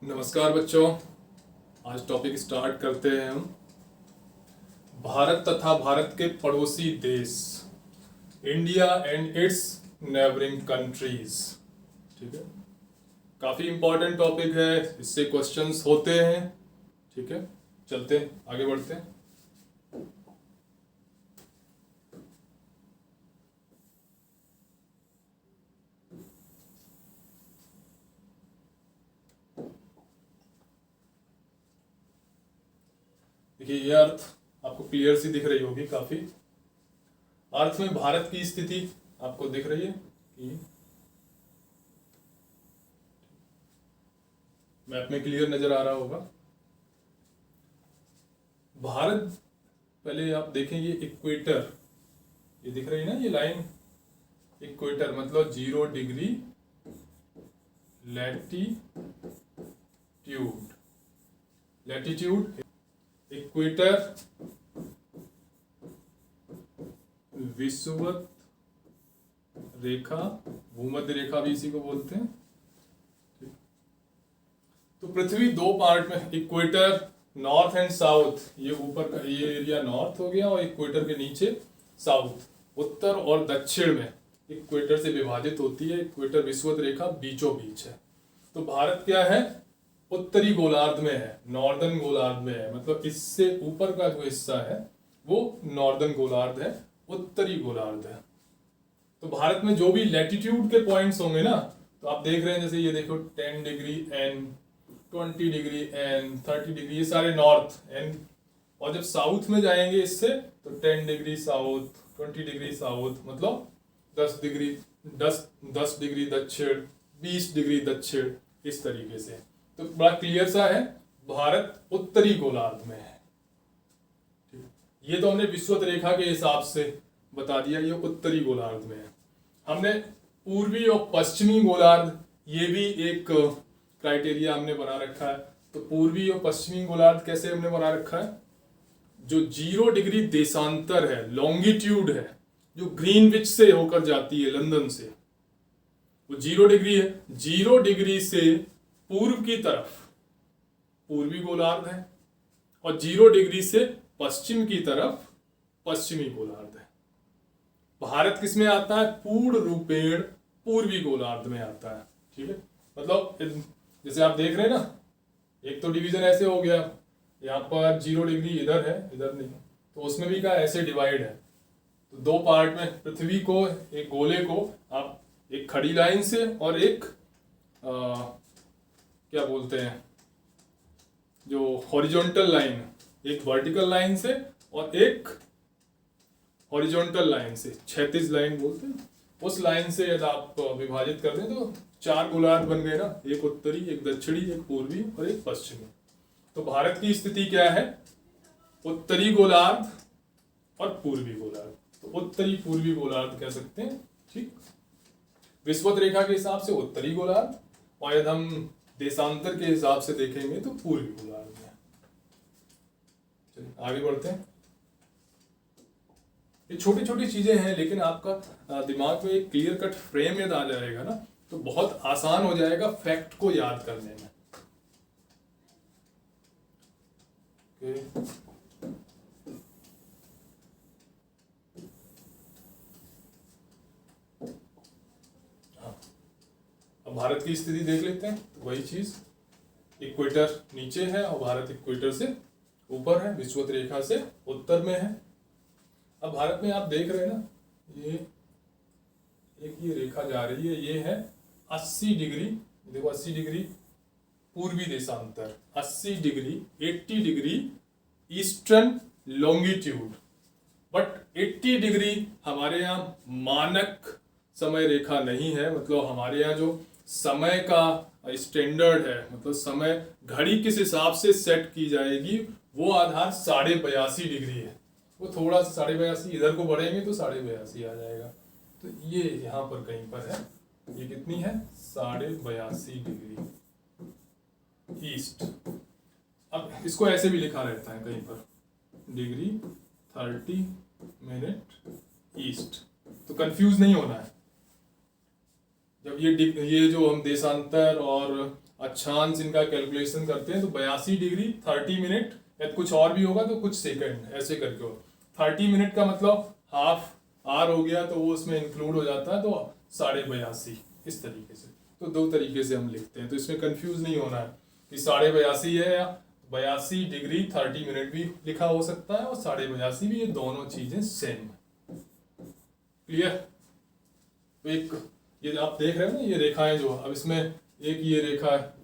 नमस्कार बच्चों। आज टॉपिक स्टार्ट करते हैं हम। भारत तथा भारत के पड़ोसी देश, India and it's neighbouring countries. ठीक है, काफ़ी इंपॉर्टेंट टॉपिक है, इससे क्वेश्चंस होते हैं। ठीक है, चलते हैं आगे बढ़ते हैं। देखिए, ये अर्थ आपको क्लियर सी दिख रही होगी काफ़ी। अर्थ में भारत की स्थिति आपको दिख रही है कि मैप में क्लियर नजर आ रहा होगा। भारत, पहले आप देखें ये इक्वेटर, ये दिख रही है ना ये लाइन। इक्वेटर मतलब 0 डिग्री लैटिट्यूड। इक्वेटर विषुवत रेखा, भूमध्य रेखा भी इसी को बोलते हैं। तो पृथ्वी दो पार्ट में, इक्वेटर नॉर्थ एंड साउथ, ये ऊपर का ये एरिया नॉर्थ हो गया और इक्वेटर के नीचे साउथ, उत्तर और दक्षिण में इक्वेटर से विभाजित होती है। इक्वेटर विषुवत रेखा बीचों बीच है। तो भारत क्या है, उत्तरी गोलार्ध में है, नॉर्दर्न गोलार्ध में है। मतलब इससे ऊपर का जो हिस्सा है वो नॉर्दर्न गोलार्ध है, उत्तरी गोलार्ध है। तो भारत में जो भी लैटिट्यूड के पॉइंट्स होंगे ना, तो आप देख रहे हैं जैसे ये देखो 10 degree N, 20 degree N, 30 degree, ये सारे नॉर्थ एन। और जब साउथ में जाएंगे इससे तो 10 डिग्री साउथ, 20 डिग्री साउथ, मतलब 10 डिग्री दक्षिण, 20 डिग्री दक्षिण, इस तरीके से। तो बड़ा क्लियर सा है, भारत उत्तरी गोलार्ध में है। ये तो हमने विषुवत रेखा के हिसाब से बता दिया, ये उत्तरी गोलार्ध में है। हमने पूर्वी और पश्चिमी गोलार्ध, ये भी एक क्राइटेरिया हमने बना रखा है। तो पूर्वी और पश्चिमी गोलार्ध कैसे हमने बना रखा है, जो 0 डिग्री देशांतर है, लॉन्गिट्यूड है, जो ग्रीनविच से होकर जाती है लंदन से, वो 0 डिग्री है। 0 डिग्री से पूर्व की तरफ पूर्वी गोलार्ध है और 0 डिग्री से पश्चिम की तरफ पश्चिमी गोलार्ध है। भारत किस में आता है, पूर्ण रूपेण पूर्वी गोलार्ध में आता है। ठीक है, मतलब जैसे आप देख रहे हैं ना, एक तो डिवीजन ऐसे हो गया, यहाँ पर 0 डिग्री इधर है, इधर नहीं, तो उसमें भी क्या ऐसे डिवाइड है। तो दो पार्ट में पृथ्वी को, एक गोले को आप एक खड़ी लाइन से और एक क्या बोलते हैं, जो हॉरिजॉन्टल लाइन, एक वर्टिकल लाइन से और एक हॉरिजॉन्टल लाइन से, क्षैतिज लाइन बोलते हैं, उस लाइन से यदि आप विभाजित कर दें तो 4 गोलार्ध बन गए ना, एक उत्तरी, एक दक्षिणी, एक पूर्वी और एक पश्चिमी। तो भारत की स्थिति क्या है, उत्तरी गोलार्ध और पूर्वी गोलार्ध। तो उत्तरी पूर्वी गोलार्ध कह सकते हैं। ठीक, विषुवत रेखा के हिसाब से उत्तरी गोलार्ध, और यदि हम देशांतर के हिसाब से देखेंगे तो पूर्वी गोलार्ध में। चलिए आगे बढ़ते हैं। ये छोटी छोटी चीजें हैं, लेकिन आपका दिमाग में एक क्लियर कट फ्रेम यदि आ जाएगा ना, तो बहुत आसान हो जाएगा फैक्ट को याद करने में। अब भारत की स्थिति देख लेते हैं। तो वही चीज, इक्वेटर नीचे है और भारत इक्वेटर से ऊपर है, विषुवत रेखा से उत्तर में है। अब भारत में आप देख रहे हैं ना, ये एक ये रेखा जा रही है, ये है 80 डिग्री, देखो 80 डिग्री पूर्वी देशांतर, 80 degree 80 degree eastern longitude. But 80 degree हमारे यहाँ मानक समय रेखा नहीं है। मतलब हमारे यहाँ जो समय का स्टैंडर्ड है, मतलब समय घड़ी किस हिसाब से सेट की जाएगी, वो आधार 82.5 डिग्री है। वो थोड़ा सा 82.5 इधर को बढ़ेंगे तो 82.5 आ जाएगा। तो ये यहाँ पर कहीं पर है, ये कितनी है, 82.5 डिग्री ईस्ट। अब इसको ऐसे भी लिखा रहता है कहीं पर, डिग्री 30 मिनट ईस्ट। तो कंफ्यूज नहीं होना है। जब ये जो हम देशांतर और अक्षांश इनका कैलकुलेशन करते हैं तो 82 डिग्री 30 मिनट, या कुछ और भी होगा तो कुछ सेकंड ऐसे करके हो। 30 मिनट का मतलब हाफ आर हो गया, तो वो उसमें इंक्लूड हो जाता है, तो 82.5 इस तरीके से। तो दो तरीके से हम लिखते हैं, तो इसमें कंफ्यूज नहीं होना है कि 82.5 है या 82 डिग्री 30 मिनट भी लिखा हो सकता है और 82.5 भी, ये दोनों चीजें सेम है। क्लियर? तो एक ये आप देख रहे हो ना, ये रेखाएं जो, अब इसमें एक ये रेखा है,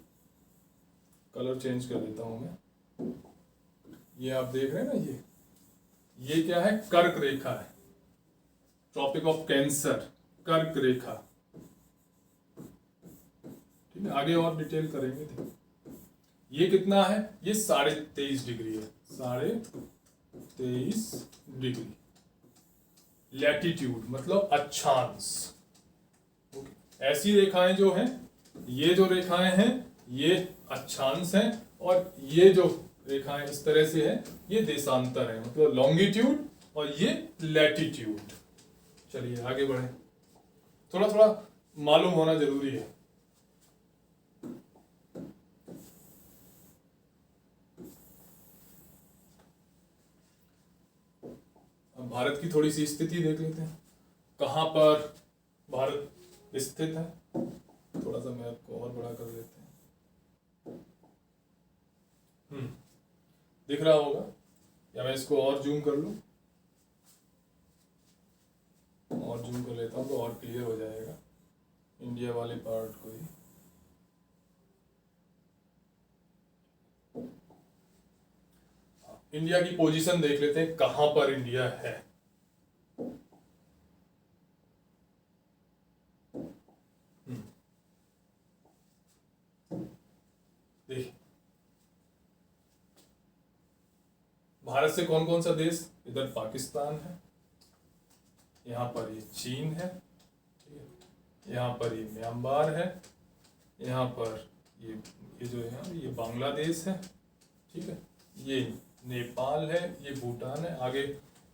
कलर चेंज कर देता हूं मैं, ये आप देख रहे हैं ना, ये क्या है? कर्क रेखा है, ट्रॉपिक ऑफ कैंसर, कर्क रेखा। ठीक है, आगे और डिटेल करेंगे। ये कितना है? ये 23.5 डिग्री है, 23.5 डिग्री लैटिट्यूड, मतलब अक्षांश। ऐसी रेखाएं जो हैं, ये जो रेखाएं हैं ये अक्षांश हैं, और ये जो रेखाएं इस तरह से है ये देशांतर है, मतलब लॉन्गिट्यूड, और ये लैटिट्यूड। चलिए आगे बढ़े, थोड़ा थोड़ा मालूम होना जरूरी है। अब भारत की थोड़ी सी स्थिति देख लेते हैं, कहाँ पर भारत स्थित है। थोड़ा सा मैप को और बड़ा कर लेते हैं। दिख रहा होगा, या मैं इसको और जूम कर लूं? और जूम कर लेता हूं तो और क्लियर हो जाएगा इंडिया वाले पार्ट को ही। इंडिया की पोजीशन देख लेते हैं, कहां पर इंडिया है। देखिए, भारत से कौन कौन सा देश, इधर पाकिस्तान है, यहाँ पर ये चीन है, ठीक है, यहाँ पर ये म्यांमार है, यहाँ पर ये जो है ये बांग्लादेश है, ठीक है, ये नेपाल है, ये भूटान है। आगे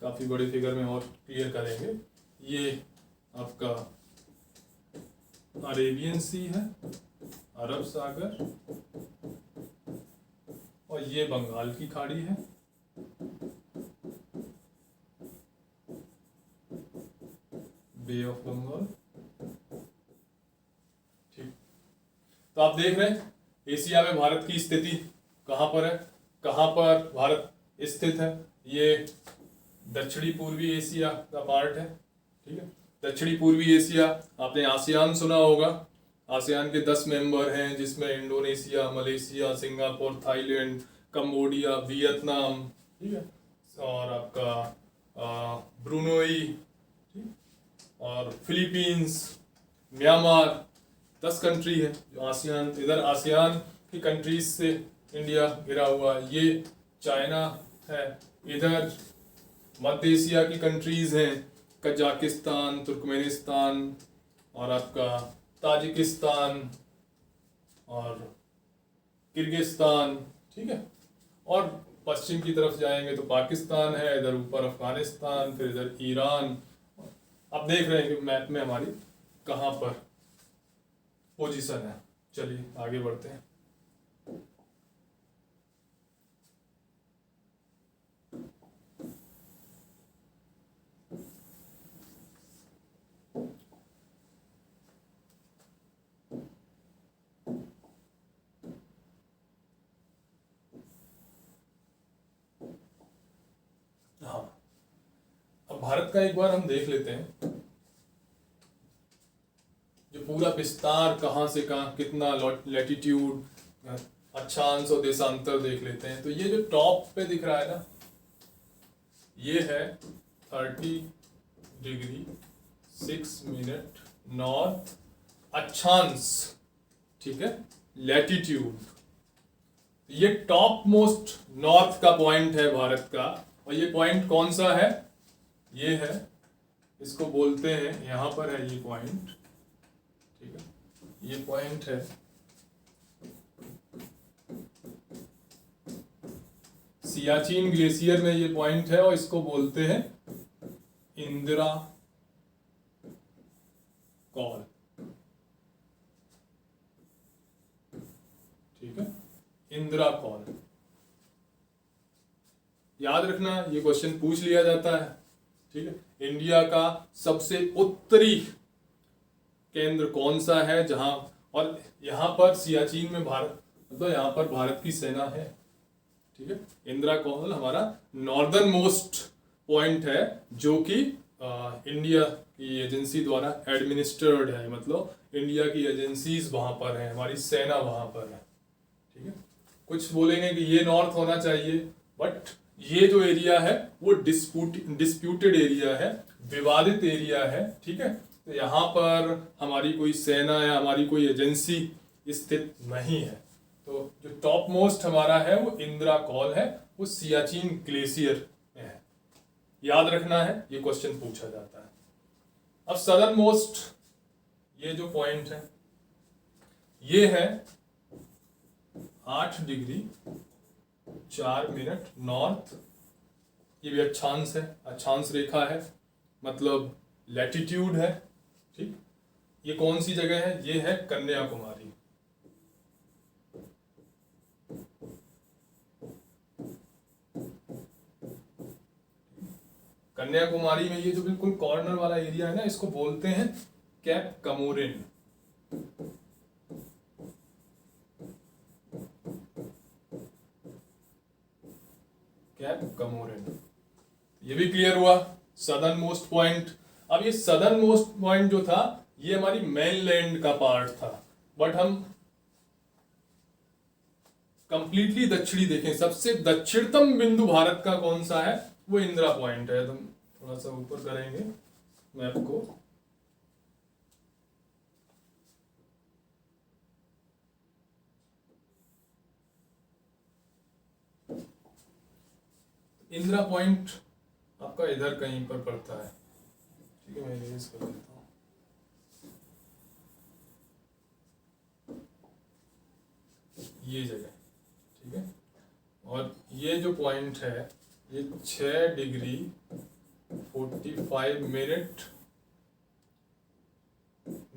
काफ़ी बड़े फिगर में और क्लियर करेंगे। ये आपका अरेबियन सी है, अरब सागर, और ये बंगाल की खाड़ी है, बे ऑफ बंगाल। ठीक, तो आप देख रहे हैं एशिया में भारत की स्थिति कहाँ पर है, कहाँ पर भारत स्थित है। ये दक्षिणी पूर्वी एशिया का पार्ट है, ठीक है। दक्षिणी पूर्वी एशिया, आपने आसियान सुना होगा। आसियान के 10 मेंबर हैं, जिसमें Indonesia, Malaysia, Singapore, Thailand, Cambodia, Vietnam, ठीक है, और आपका ब्रुनोई, और फिलीपींस, म्यांमार, 10 कंट्री है जो आसियान। इधर आसियान की कंट्रीज से इंडिया घिरा हुआ है। ये चाइना है, इधर मध्य एशिया की कंट्रीज हैं, कजाकिस्तान, तुर्कमेनिस्तान, और आपका ताजिकिस्तान और किर्गिस्तान, ठीक है। और पश्चिम की तरफ जाएंगे तो पाकिस्तान है, इधर ऊपर अफगानिस्तान, फिर इधर ईरान। आप देख रहे हैं कि मैप में हमारी कहाँ पर पोजीशन है। चलिए आगे बढ़ते हैं। हाँ, अब भारत का एक बार हम देख लेते हैं, जो पूरा विस्तार कहाँ से कहाँ, कितना लैटिट्यूड, अक्षांश और देशांतर देख लेते हैं। तो ये जो टॉप पे दिख रहा है ना, ये है 30 डिग्री 6 मिनट नॉर्थ अक्षांश, ठीक है, लैटिट्यूड। ये टॉप मोस्ट नॉर्थ का पॉइंट है भारत का, और ये पॉइंट कौन सा है? ये है, इसको बोलते हैं, यहां पर है ये पॉइंट, ठीक है, ये पॉइंट है सियाचिन ग्लेशियर में, ये पॉइंट है, और इसको बोलते हैं इंदिरा कॉल। ठीक है, इंदिरा कौल। याद रखना ये क्वेश्चन पूछ लिया जाता है। ठीक है, इंडिया का सबसे उत्तरी केंद्र कौन सा है जहां, और यहाँ पर सियाचिन में भारत, मतलब यहाँ पर भारत की सेना है। ठीक है, इंदिरा कौल हमारा नॉर्दर्न मोस्ट पॉइंट है जो कि इंडिया की एजेंसी द्वारा एडमिनिस्ट्रेड है, मतलब इंडिया की एजेंसीज वहां पर है, हमारी सेना वहां पर है। ठीक है, कुछ बोलेंगे कि ये नॉर्थ होना चाहिए, बट ये जो एरिया है वो डिस्प्यूटेड एरिया है, विवादित एरिया है। ठीक है, तो यहाँ पर हमारी कोई सेना या हमारी कोई एजेंसी स्थित नहीं है। तो जो टॉप मोस्ट हमारा है वो इंदिरा कौल है, वो सियाचिन ग्लेशियर में है। याद रखना है, ये क्वेश्चन पूछा जाता है। अब सदर्न मोस्ट ये जो पॉइंट है ये है 8 डिग्री 4 मिनट नॉर्थ। ये भी अक्षांश है, अक्षांश रेखा है, मतलब लैटिट्यूड है। ठीक, ये कौन सी जगह है? ये है कन्याकुमारी। कन्याकुमारी में ये जो बिल्कुल कॉर्नर वाला एरिया है ना, इसको बोलते हैं कैप कमोरिन। कैप कमोरिन, ये भी क्लियर हुआ सदर्न मोस्ट पॉइंट। अब ये सदर्न मोस्ट पॉइंट जो था ये हमारी मेनलैंड का पार्ट था, बट हम कंप्लीटली दक्षिणी देखें, सबसे दक्षिणतम बिंदु भारत का कौन सा है? वो इंदिरा पॉइंट है। तो थोड़ा सा ऊपर करेंगे मैप को, इंदिरा पॉइंट आपका इधर कहीं पर पड़ता है। ठीक है, मैं इरेज कर देता हूँ। ये जगह, ठीक है, और ये जो पॉइंट है ये 6 डिग्री 45 मिनट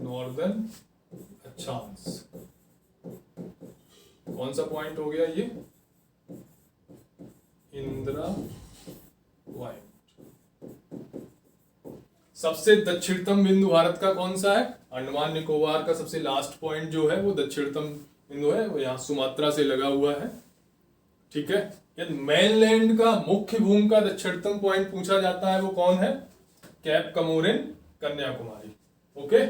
नॉर्दर्न अक्षांश। कौन सा पॉइंट हो गया ये? इंदिरा पॉइंट। सबसे दक्षिणतम बिंदु भारत का कौन सा है? अंडमान निकोबार का सबसे लास्ट पॉइंट जो है वो दक्षिणतम बिंदु है, वो यहाँ सुमात्रा से लगा हुआ है। ठीक है, यदि मेनलैंड का मुख्य भूमि का दक्षिणतम पॉइंट पूछा जाता है वो कौन है? कैप कमोरिन, कन्याकुमारी। ओके,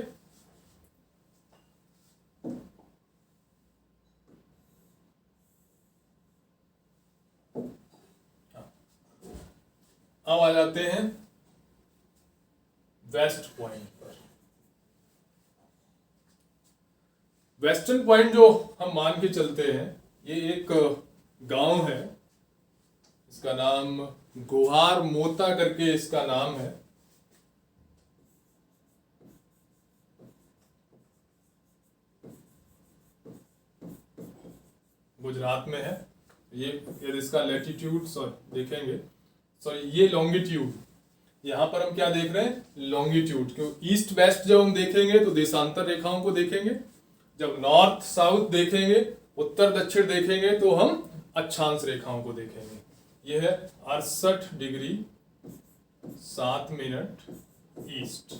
अब आ जाते हैं वेस्ट पॉइंट पर। वेस्टर्न पॉइंट जो हम मान के चलते हैं, ये एक गांव है, इसका नाम गुहार मोता करके इसका नाम है। गुजरात में है ये। यदि इसका लैटिट्यूड देखेंगे, सॉरी ये लॉन्गिट्यूड, यहां पर हम क्या देख रहे हैं? लॉन्गिट्यूड। क्यों? ईस्ट वेस्ट जब हम देखेंगे तो देशांतर रेखाओं को देखेंगे, जब नॉर्थ साउथ देखेंगे, उत्तर दक्षिण देखेंगे तो हम अक्षांश रेखाओं को देखेंगे। यह है 68 डिग्री 7 मिनट ईस्ट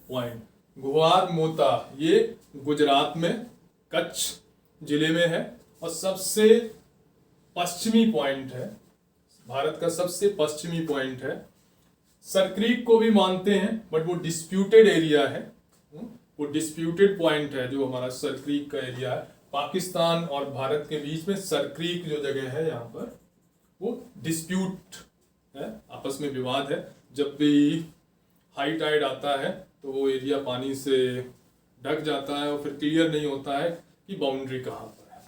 पॉइंट गुहार मोता। ये गुजरात में कच्छ जिले में है और सबसे पश्चिमी पॉइंट है, भारत का सबसे पश्चिमी पॉइंट है। सरक्रीक को भी मानते हैं बट वो डिस्प्यूटेड एरिया है, वो डिस्प्यूटेड पॉइंट है जो हमारा सरक्रीक का एरिया है। पाकिस्तान और भारत के बीच में सरक्रीक जो जगह है यहाँ पर वो डिस्प्यूट है, आपस में विवाद है। जब भी हाई टाइड आता है तो वो एरिया पानी से ढक जाता है और फिर क्लियर नहीं होता है कि बाउंड्री कहाँ पर है।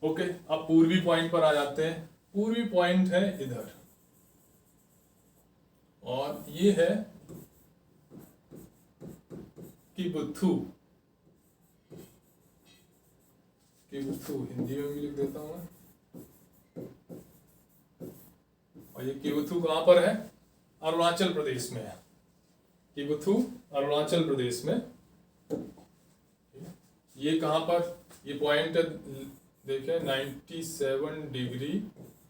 ओके, अब पूर्वी पॉइंट पर आ जाते हैं। पूर्वी पॉइंट है इधर और ये है किबुथु। किबुथु हिंदी में भी लिख देता हूं मैं। और ये किबुथु कहां पर है? अरुणाचल प्रदेश में है। किबुथु अरुणाचल प्रदेश में। ये कहां पर? ये पॉइंट देखें 97 डिग्री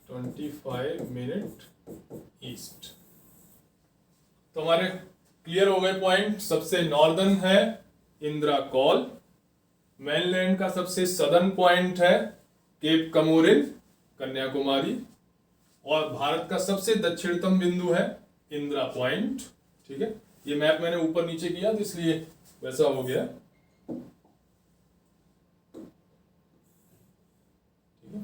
25 मिनट ईस्ट। तो हमारे क्लियर हो गए पॉइंट। सबसे नॉर्दर्न है इंदिरा कॉल, मेनलैंड का सबसे सदर्न पॉइंट है केप कमोरिन कन्याकुमारी, और भारत का सबसे दक्षिणतम बिंदु है इंदिरा पॉइंट। ठीक है, ये मैप मैंने ऊपर नीचे किया तो इसलिए वैसा हो गया। ठीक है,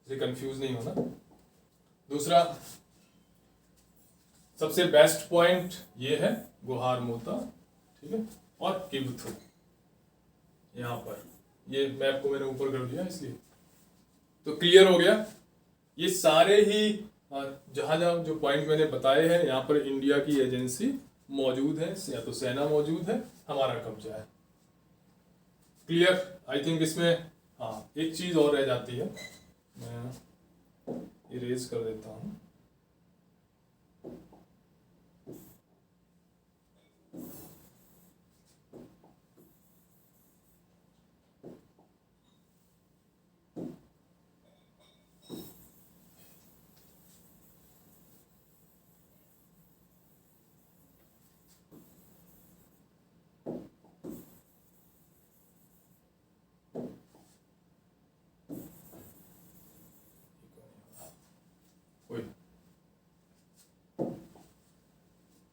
इसलिए कंफ्यूज नहीं होना। दूसरा सबसे बेस्ट पॉइंट ये है गुहार मोता, ठीक है, और किबथु। यहां पर ये मैप को मैंने ऊपर कर दिया इसलिए। तो क्लियर हो गया। ये सारे ही जहां जहां जो पॉइंट मैंने बताए हैं यहाँ पर इंडिया की एजेंसी मौजूद है, या तो सेना मौजूद है, हमारा कब्जा है। क्लियर? आई थिंक इसमें हाँ एक चीज और रह जाती है, मैं इरेज कर देता हूं।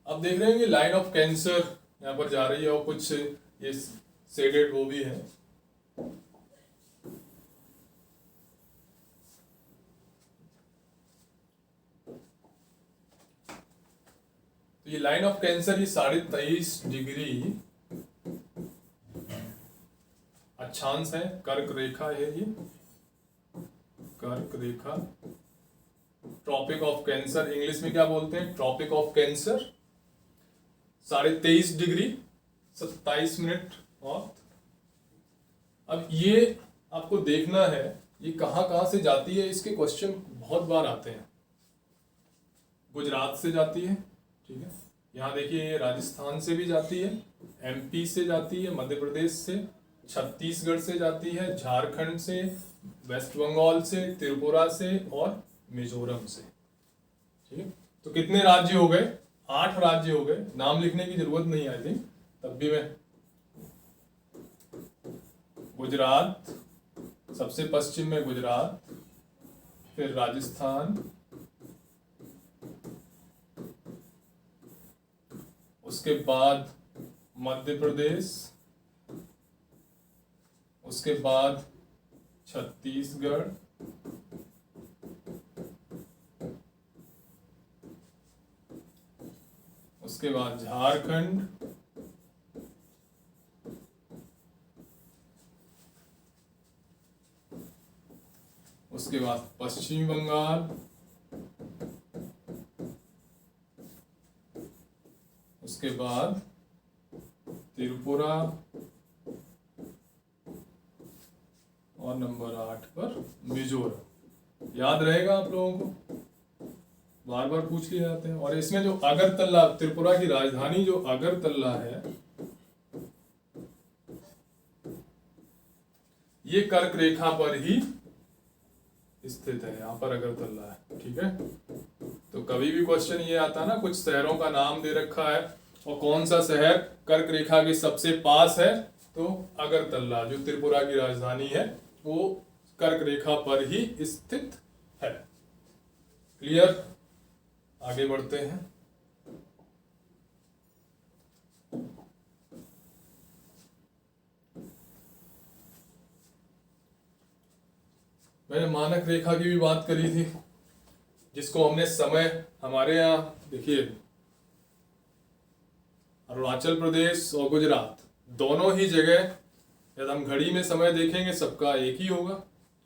अब देख रहे हैं कि लाइन ऑफ कैंसर यहाँ पर जा रही है और कुछ ये शेडेड वो भी है। तो ये लाइन ऑफ कैंसर ये 23.5 डिग्री अक्षांश है, कर्क रेखा है ये, कर्क रेखा। ट्रॉपिक ऑफ कैंसर इंग्लिश में क्या बोलते हैं? Tropic of Cancer. 23.5 degree 27 minute north. अब ये आपको देखना है ये कहां से जाती है, इसके क्वेश्चन बहुत बार आते हैं। गुजरात से जाती है, ठीक है, यहाँ देखिए ये राजस्थान से भी जाती है, एमपी से जाती है, मध्य प्रदेश से, छत्तीसगढ़ से जाती है, झारखंड से, वेस्ट बंगाल से, त्रिपुरा से और मिजोरम से। ठीक है, तो कितने राज्य हो गए? 8 राज्य हो गए। नाम लिखने की जरूरत नहीं आई थिंक, तब भी मैं गुजरात, सबसे पश्चिम में गुजरात, फिर राजस्थान, उसके बाद मध्य प्रदेश, उसके बाद छत्तीसगढ़, उसके बाद झारखंड, उसके बाद पश्चिम बंगाल, उसके बाद त्रिपुरा और नंबर 8 पर मिजोरम। याद रहेगा आप लोगों को, बार बार पूछ लिए जाते हैं। और इसमें जो अगरतला, त्रिपुरा की राजधानी जो अगरतला है, ये कर्क रेखा पर ही स्थित है। यहाँ पर अगरतला है, ठीक है। तो कभी भी क्वेश्चन ये आता है ना, कुछ शहरों का नाम दे रखा है और कौन सा शहर कर्क रेखा के सबसे पास है, तो अगरतला जो त्रिपुरा की राजधानी है वो कर्क रेखा पर ही स्थित है। क्लियर? आगे बढ़ते हैं। मैंने मानक रेखा की भी बात करी थी, जिसको हमने समय, हमारे यहाँ देखिए अरुणाचल प्रदेश और गुजरात दोनों ही जगह यदि हम घड़ी में समय देखेंगे सबका एक ही होगा,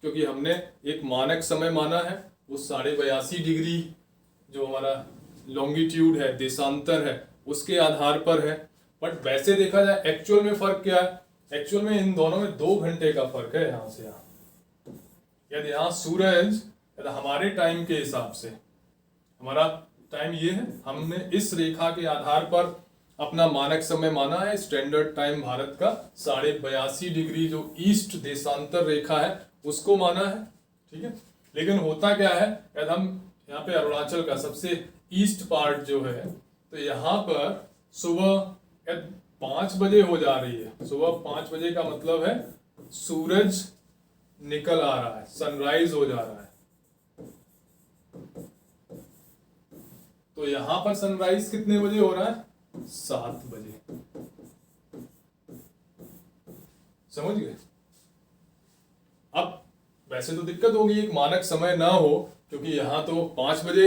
क्योंकि हमने एक मानक समय माना है, वो 82.5 डिग्री जो हमारा लॉन्गिट्यूड है, देशांतर है, उसके आधार पर है। बट वैसे देखा जाए एक्चुअल में फर्क क्या है? एक्चुअल में इन दोनों में 2 घंटे का फर्क है यहाँ से यहाँ। यदि यहाँ सूरज यदि हमारे टाइम के हिसाब से, हमारा टाइम ये है, हमने इस रेखा के आधार पर अपना मानक समय माना है, स्टैंडर्ड टाइम भारत का 82.5 डिग्री जो ईस्ट देशांतर रेखा है उसको माना है। ठीक है, लेकिन होता क्या है, यदि हम यहाँ पे अरुणाचल का सबसे ईस्ट पार्ट जो है, तो यहाँ पर सुबह 5 बजे हो जा रही है। सुबह 5 बजे का मतलब है सूरज निकल आ रहा है, सनराइज हो जा रहा है। तो यहां पर सनराइज कितने बजे हो रहा है? 7 बजे। समझ गए? अब वैसे तो दिक्कत होगी, एक मानक समय ना हो, क्योंकि यहां तो 5 बजे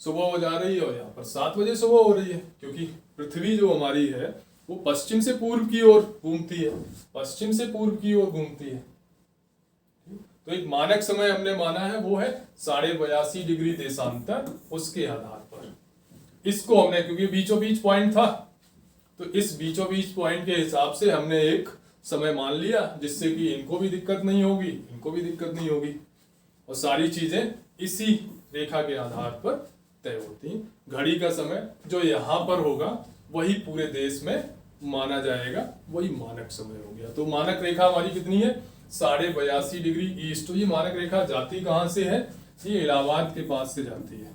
सुबह हो जा रही है और यहाँ पर 7 बजे सुबह हो रही है, क्योंकि पृथ्वी जो हमारी है वो पश्चिम से पूर्व की ओर घूमती है, पश्चिम से पूर्व की ओर घूमती है। तो एक मानक समय हमने माना है वो है 82.5 डिग्री देशांतर, उसके आधार पर इसको हमने, क्योंकि बीचों बीच पॉइंट था, तो इस बीचों बीच पॉइंट के हिसाब से हमने एक समय मान लिया, जिससे कि इनको भी दिक्कत नहीं होगी, इनको भी दिक्कत नहीं होगी, और सारी चीजें इसी रेखा के आधार पर तय होती। घड़ी का समय जो यहाँ पर होगा वही पूरे देश में माना जाएगा, वही मानक समय हो गया। तो मानक रेखा हमारी कितनी है? 82.5 डिग्री ईस्ट। तो ये मानक रेखा जाती कहां से है? ये इलाहाबाद के पास से जाती है।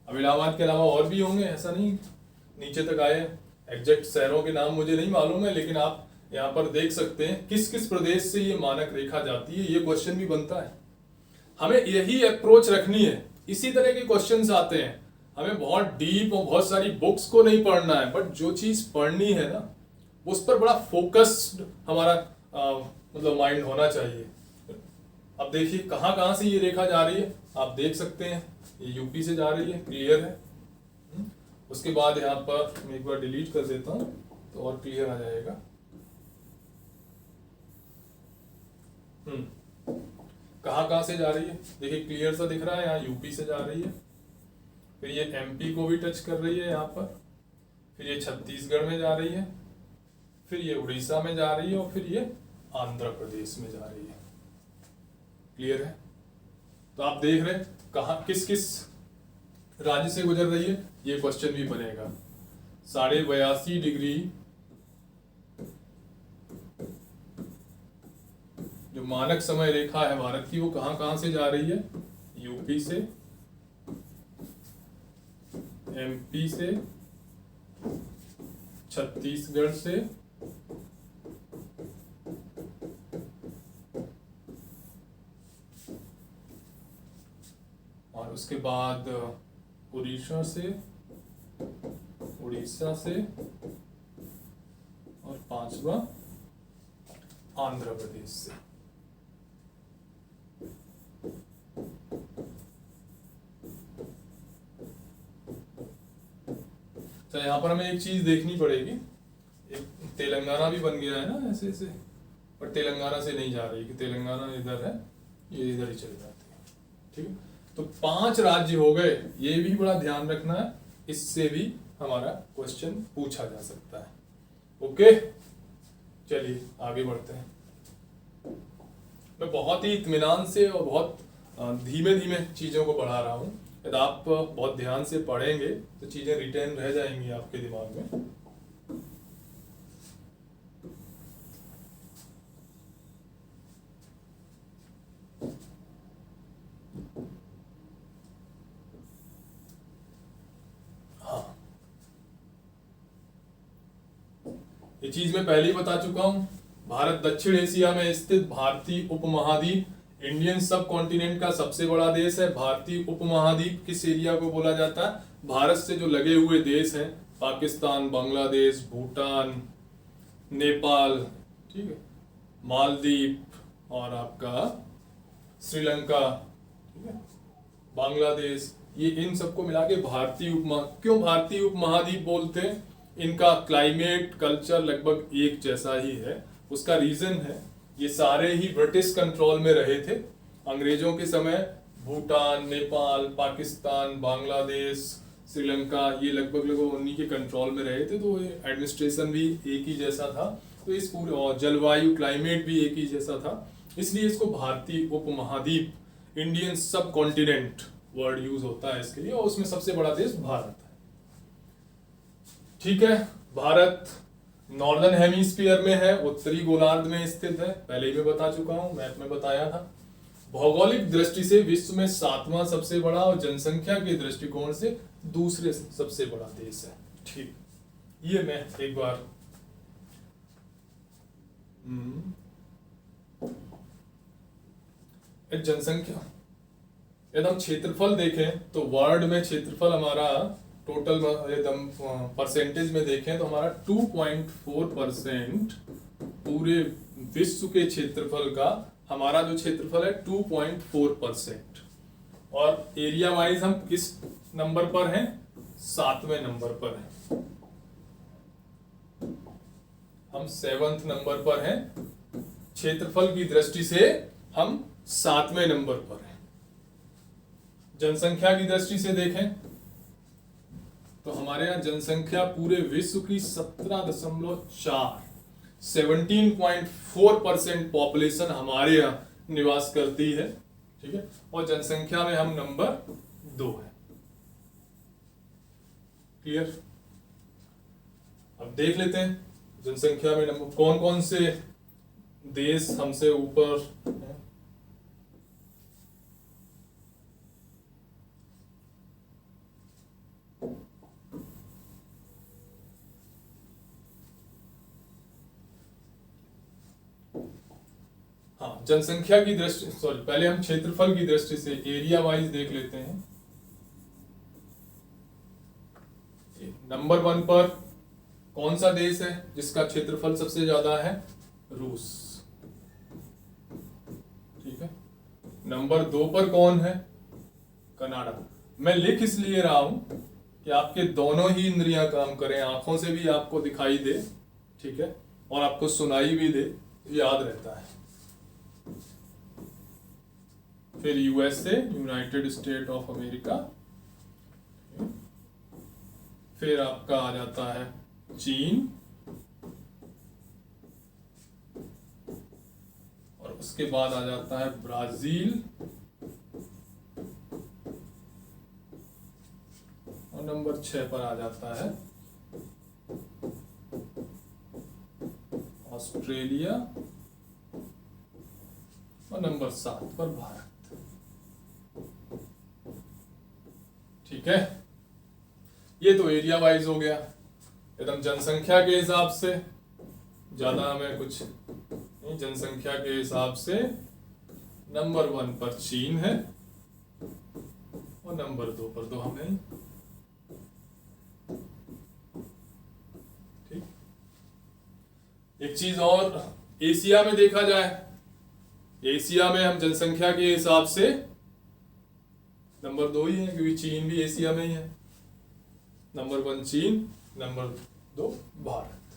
अब इलाहाबाद के अलावा और भी होंगे, ऐसा नहीं नीचे तक आए, एग्जैक्ट शहरों के नाम मुझे नहीं मालूम है, लेकिन आप यहाँ पर देख सकते हैं किस किस प्रदेश से ये मानक रेखा जाती है। ये क्वेश्चन भी बनता है, हमें यही अप्रोच रखनी है। इसी तरह के क्वेश्चंस आते हैं, हमें बहुत डीप और बहुत सारी बुक्स को नहीं पढ़ना है, बट जो चीज पढ़नी है ना उस पर बड़ा फोकस्ड हमारा मतलब माइंड होना चाहिए। अब देखिए कहाँ कहाँ से ये रेखा जा रही है, आप देख सकते हैं ये यूपी से जा रही है, क्लियर है। उसके बाद यहाँ पर मैं एक बार डिलीट कर देता हूँ तो और क्लियर आ जाएगा। कहाँ से जा रही है देखिए, क्लियर सा दिख रहा है, यहाँ यूपी से जा रही है, फिर ये एमपी को भी टच कर रही है यहाँ पर, फिर ये छत्तीसगढ़ में जा रही है, फिर ये उड़ीसा में जा रही है, और फिर ये आंध्र प्रदेश में जा रही है। क्लियर है? तो आप देख रहे हैं कहाँ किस किस राज्य से गुजर रही है, ये क्वेश्चन भी बनेगा। 82.5 डिग्री जो मानक समय रेखा है भारत की, वो कहाँ कहाँ से जा रही है? यूपी से, एमपी से, छत्तीसगढ़ से, और उसके बाद उड़ीसा से, और 5वां आंध्र प्रदेश से। तो यहाँ पर हमें एक चीज देखनी पड़ेगी, एक तेलंगाना भी बन गया है ना ऐसे ऐसे, पर तेलंगाना से नहीं जा रही, कि तेलंगाना इधर है, ये इधर ही चली जाती है। ठीक है, तो 5 राज्य हो गए, ये भी बड़ा ध्यान रखना है, इससे भी हमारा क्वेश्चन पूछा जा सकता है। ओके, चलिए आगे बढ़ते हैं। मैं बहुत ही इत्मीनान से और बहुत धीमे धीमे चीज़ों को बढ़ा रहा हूँ। यदि आप बहुत ध्यान से पढ़ेंगे तो चीज़ें रिटेन रह जाएंगी आपके दिमाग में। हाँ, ये चीज मैं पहले ही बता चुका हूँ। भारत दक्षिण एशिया में स्थित भारतीय उपमहाद्वीप, इंडियन सब कॉन्टिनेंट का सबसे बड़ा देश है। भारतीय उपमहाद्वीप किस एरिया को बोला जाता है? भारत से जो लगे हुए देश हैं, पाकिस्तान, बांग्लादेश, भूटान, नेपाल, ठीक है, मालदीव और आपका श्रीलंका, ठीक है, बांग्लादेश, ये इन सबको मिला के भारतीय क्यों भारतीय उपमहाद्वीप बोलते हैं? इनका क्लाइमेट, कल्चर लगभग एक जैसा ही है। उसका रीजन है, ये सारे ही ब्रिटिश कंट्रोल में रहे थे अंग्रेजों के समय। भूटान, नेपाल, पाकिस्तान, बांग्लादेश, श्रीलंका, ये लगभग उन्हीं के कंट्रोल में रहे थे, तो एडमिनिस्ट्रेशन भी एक ही जैसा था, तो इस पूरे और जलवायु, क्लाइमेट भी एक ही जैसा था, इसलिए इसको भारतीय उपमहाद्वीप, इंडियन सब कॉन्टिनेंट वर्ड यूज होता है इसके लिए, और उसमें सबसे बड़ा देश भारत है। ठीक है, भारत नॉर्दर्न हेमिस्फीयर में है, उत्तरी गोलार्ध में स्थित है, पहले ही मैं बता चुका हूं, मैप में बताया था। भौगोलिक दृष्टि से विश्व में 7वां सबसे बड़ा और जनसंख्या के दृष्टिकोण से दूसरे सबसे बड़ा देश है। ठीक, ये मैं एक बार जनसंख्या, यदि हम क्षेत्रफल देखें तो वर्ल्ड में क्षेत्रफल हमारा टोटल एकदम परसेंटेज में देखें तो हमारा 2.4% पूरे विश्व के क्षेत्रफल का हमारा जो क्षेत्रफल है 2.4%। और एरिया वाइज हम किस नंबर पर हैं? 7वें नंबर पर हैं, हम 7th नंबर पर हैं। क्षेत्रफल की दृष्टि से हम 7वें नंबर पर हैं। जनसंख्या की दृष्टि से देखें तो हमारे यहाँ जनसंख्या पूरे विश्व की 17.4 17.4% पॉपुलेशन हमारे यहाँ निवास करती है। ठीक है, और जनसंख्या में हम नंबर 2 है। क्लियर? अब देख लेते हैं जनसंख्या में नंबर कौन कौन से देश हमसे ऊपर है। हाँ, जनसंख्या की दृष्टि, सॉरी, पहले हम क्षेत्रफल की दृष्टि से एरिया वाइज देख लेते हैं। नंबर 1 पर कौन सा देश है जिसका क्षेत्रफल सबसे ज्यादा है? रूस। ठीक है, नंबर 2 पर कौन है? कनाडा। मैं लिख इसलिए रहा हूं कि आपके दोनों ही इंद्रियां काम करें, आंखों से भी आपको दिखाई दे, ठीक है, और आपको सुनाई भी दे, याद रहता है। फिर USA, United state of America, फिर आपका आ जाता है चीन, और उसके बाद आ जाता है ब्राजील, और नंबर 6 पर आ जाता है ऑस्ट्रेलिया, और नंबर 7 पर भारत। ठीक है, ये तो एरिया वाइज हो गया। एकदम जनसंख्या के हिसाब से ज्यादा हमें कुछ नहीं, जनसंख्या के हिसाब से नंबर 1 पर चीन है और नंबर 2 पर तो हमें। ठीक, एक चीज और, एशिया में देखा जाए, एशिया में हम जनसंख्या के हिसाब से नंबर 2 ही है, क्योंकि चीन भी एशिया में ही है। नंबर 1 चीन, नंबर 2 भारत।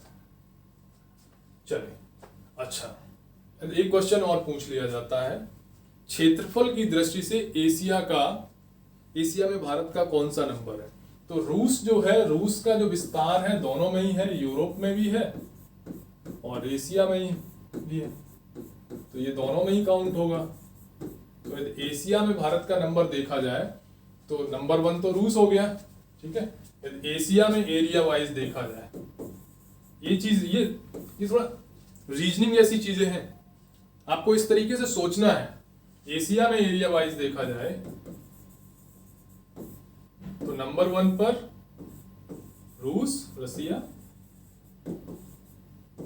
चलिए, अच्छा, एक क्वेश्चन और पूछ लिया जाता है, क्षेत्रफल की दृष्टि से एशिया में भारत का कौन सा नंबर है? तो रूस जो है, रूस का जो विस्तार है दोनों में ही है, यूरोप में भी है और एशिया में ही भी है, तो ये दोनों में ही काउंट होगा। तो एशिया में भारत का नंबर देखा जाए तो नंबर 1 तो रूस हो गया। ठीक है, एशिया में एरिया वाइज देखा जाए, ये चीज, ये थोड़ा रीजनिंग जैसी चीजें हैं, आपको इस तरीके से सोचना है। एशिया में एरिया वाइज देखा जाए तो नंबर 1 पर रूस, रसिया,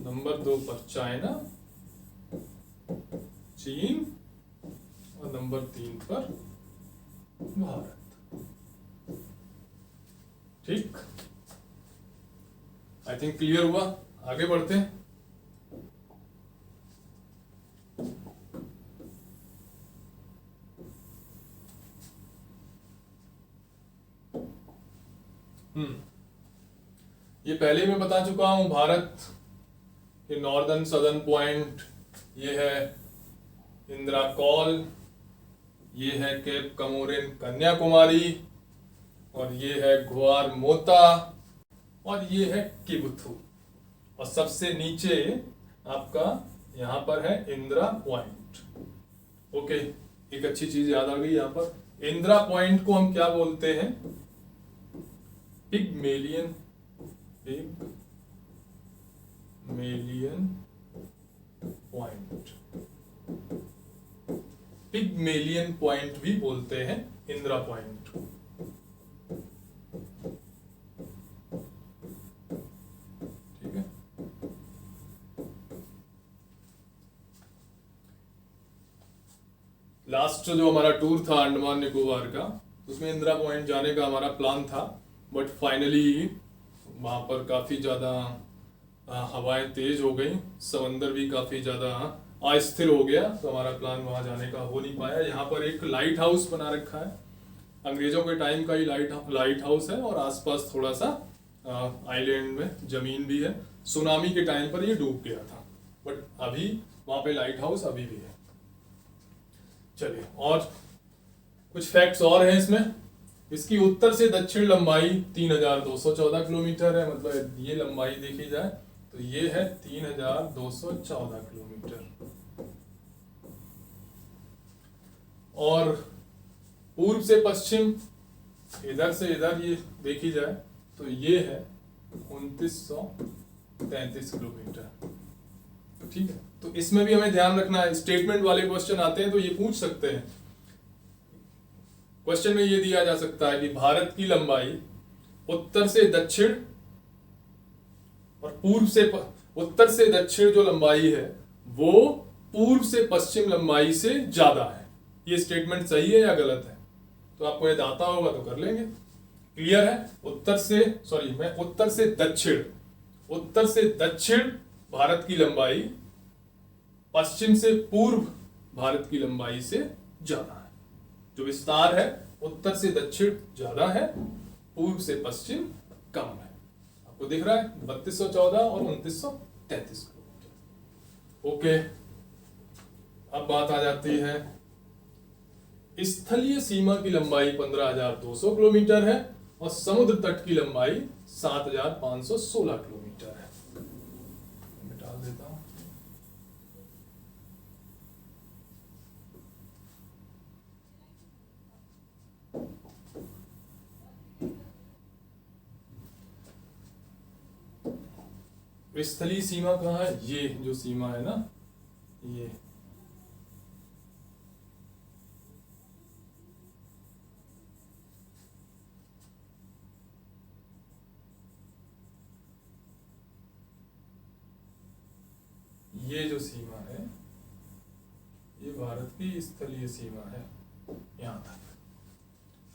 नंबर 2 पर चाइना, चीन, और नंबर 3 पर भारत। ठीक, आई थिंक क्लियर हुआ। आगे बढ़ते हैं। ये पहले मैं बता चुका हूं, भारत के नॉर्दर्न सदर्न पॉइंट, ये है इंदिरा कॉल, ये है केप कमोरिन कन्याकुमारी, और ये है ग्वार मोता, और ये है किबुथु, और सबसे नीचे आपका यहां पर है इंदिरा पॉइंट। ओके, एक अच्छी चीज याद आ गई यहाँ पर, इंदिरा पॉइंट को हम क्या बोलते हैं? पिगमेलियन पॉइंट, पिगमेलियन पॉइंट भी बोलते हैं इंदिरा पॉइंट। ठीक है, लास्ट जो हमारा टूर था अंडमान निकोबार का, उसमें इंदिरा पॉइंट जाने का हमारा प्लान था, बट फाइनली वहां पर काफी ज्यादा हवाएं तेज हो गई, समंदर भी काफी ज्यादा अस्थिर हो गया, तो हमारा प्लान वहां जाने का हो नहीं पाया। यहाँ पर एक लाइट हाउस बना रखा है, अंग्रेजों के टाइम का ही लाइट हाउस है, और आसपास थोड़ा सा आइलैंड में जमीन भी है। सुनामी के टाइम पर ये डूब गया था, बट अभी वहां पे लाइट हाउस अभी भी है। चलिए, और कुछ फैक्ट्स और हैं इसमें। इसकी उत्तर से दक्षिण लंबाई 3214 किलोमीटर है, मतलब ये लंबाई देखी जाए तो ये है 3214 किलोमीटर। और पूर्व से पश्चिम, इधर से इधर ये देखी जाए तो ये है 2933 किलोमीटर। ठीक है, तो इसमें भी हमें ध्यान रखना है, स्टेटमेंट वाले क्वेश्चन आते हैं तो ये पूछ सकते हैं। क्वेश्चन में ये दिया जा सकता है कि भारत की लंबाई उत्तर से दक्षिण और पूर्व से उत्तर से दक्षिण जो लंबाई है वो पूर्व से पश्चिम लंबाई से ज्यादा है। ये स्टेटमेंट सही है या गलत है? तो आपको यदि आता होगा तो कर लेंगे। क्लियर है? उत्तर से दक्षिण भारत की लंबाई पश्चिम से पूर्व भारत की लंबाई से ज्यादा है। जो विस्तार है उत्तर से दक्षिण ज्यादा है, पूर्व से पश्चिम कम है। आपको दिख रहा है 3214 और 2933 किलोमीटर। ओके, अब बात आ जाती है, स्थलीय सीमा की लंबाई 15,200 किलोमीटर है और समुद्र तट की लंबाई 7,516 किलोमीटर है। मिटा देता हूं। स्थलीय सीमा कहाँ है? ये जो सीमा है ना, ये जो सीमा है ये भारत की स्थलीय सीमा है, यहां तक।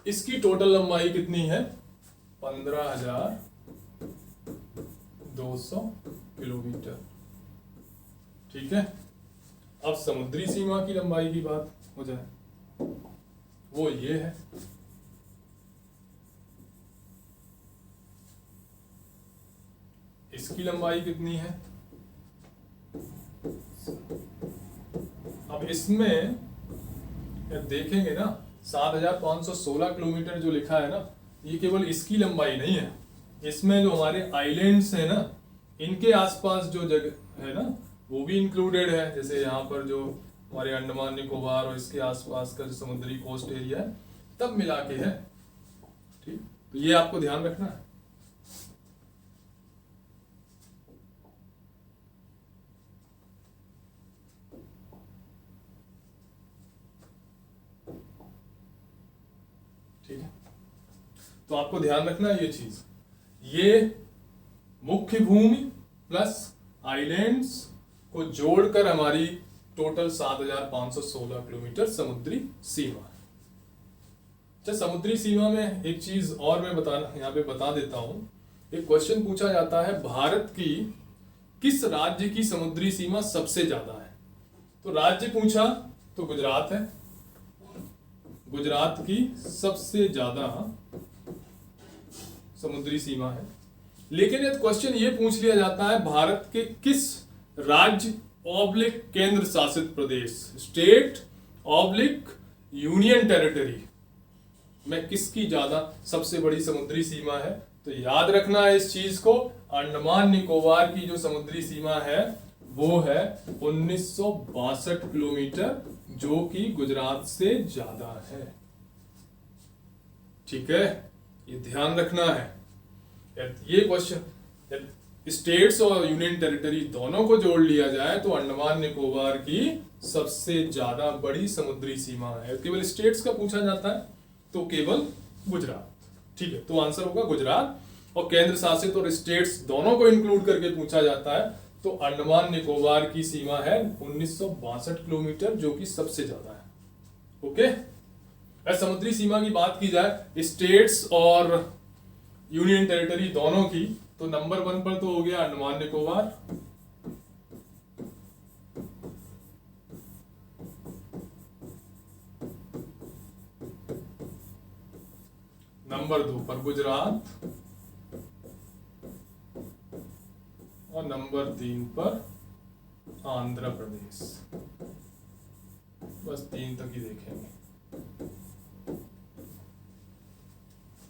इसकी टोटल लंबाई कितनी है? 15,200 किलोमीटर। ठीक है, अब समुद्री सीमा की लंबाई की बात हो जाए, वो ये है। इसकी लंबाई कितनी है? अब इसमें देखेंगे ना, 7,516 किलोमीटर जो लिखा है ना, ये केवल इसकी लंबाई नहीं है। इसमें जो हमारे आइलैंड्स है ना, इनके आसपास जो जगह है ना, वो भी इंक्लूडेड है। जैसे यहाँ पर जो हमारे अंडमान निकोबार और इसके आसपास का जो समुद्री कोस्ट एरिया है, तब मिला के है। ठीक, तो ये आपको ध्यान रखना है। ठीक है, तो आपको ध्यान रखना है ये चीज। ये मुख्य भूमि प्लस आइलैंड्स को जोड़कर हमारी टोटल 7,516 किलोमीटर समुद्री सीमा है। अच्छा, समुद्री सीमा में एक चीज और मैं यहाँ पे बता देता हूं। एक क्वेश्चन पूछा जाता है, भारत की किस राज्य की समुद्री सीमा सबसे ज्यादा है? तो राज्य पूछा तो गुजरात है। गुजरात की सबसे ज्यादा समुद्री सीमा है। लेकिन यदि क्वेश्चन ये पूछ लिया जाता है, भारत के किस राज्य ऑब्लिक केंद्र शासित प्रदेश, स्टेट ऑब्लिक यूनियन टेरिटरी में किसकी ज्यादा सबसे बड़ी समुद्री सीमा है, तो याद रखना है इस चीज को। अंडमान निकोबार की जो समुद्री सीमा है वो है 1962 किलोमीटर, जो कि गुजरात से ज्यादा है। ठीक है, ये ध्यान रखना है। ये क्वेश्चन, स्टेट्स और यूनियन टेरिटरी दोनों को जोड़ लिया जाए तो अंडमान निकोबार की सबसे ज्यादा बड़ी समुद्री सीमा है। केवल स्टेट्स का पूछा जाता है तो केवल गुजरात, ठीक है, तो आंसर होगा गुजरात। और केंद्र शासित और स्टेट्स दोनों को इंक्लूड करके पूछा जाता है तो अंडमान निकोबार की सीमा है 1962 किलोमीटर, जो कि सबसे ज्यादा है। ओके, अगर समुद्री सीमा की बात की जाए स्टेट्स और यूनियन टेरिटरी दोनों की, तो नंबर 1 पर तो हो गया अंडमान निकोबार, नंबर 2 पर गुजरात, और नंबर 3 पर आंध्र प्रदेश। बस 3 तक ही देखेंगे,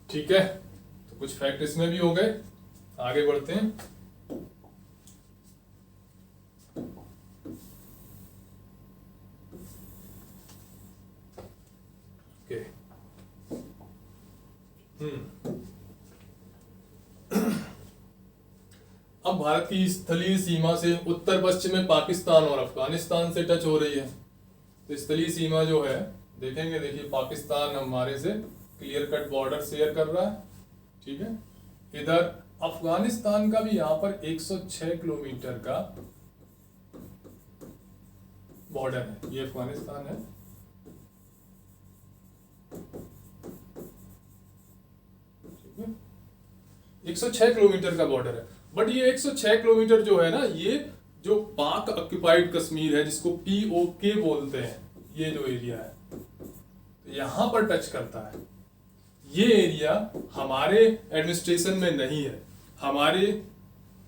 ठीक है। तो कुछ फैक्ट इसमें भी हो गए, आगे बढ़ते हैं। ओके, अब भारत की स्थलीय सीमा से उत्तर पश्चिम में पाकिस्तान और अफगानिस्तान से टच हो रही है। तो स्थलीय सीमा जो है देखेंगे, देखिए पाकिस्तान हमारे से क्लियर कट बॉर्डर शेयर कर रहा है, ठीक है। इधर अफगानिस्तान का भी यहां पर 106 किलोमीटर का बॉर्डर है, ये अफगानिस्तान है, ठीक है, 106 किलोमीटर का बॉर्डर है। बट ये 106 किलोमीटर जो है ना, ये जो पाक ऑक्युपाइड कश्मीर है, जिसको POK बोलते हैं, ये जो एरिया है तो यहां पर टच करता है। ये एरिया हमारे एडमिनिस्ट्रेशन में नहीं है, हमारे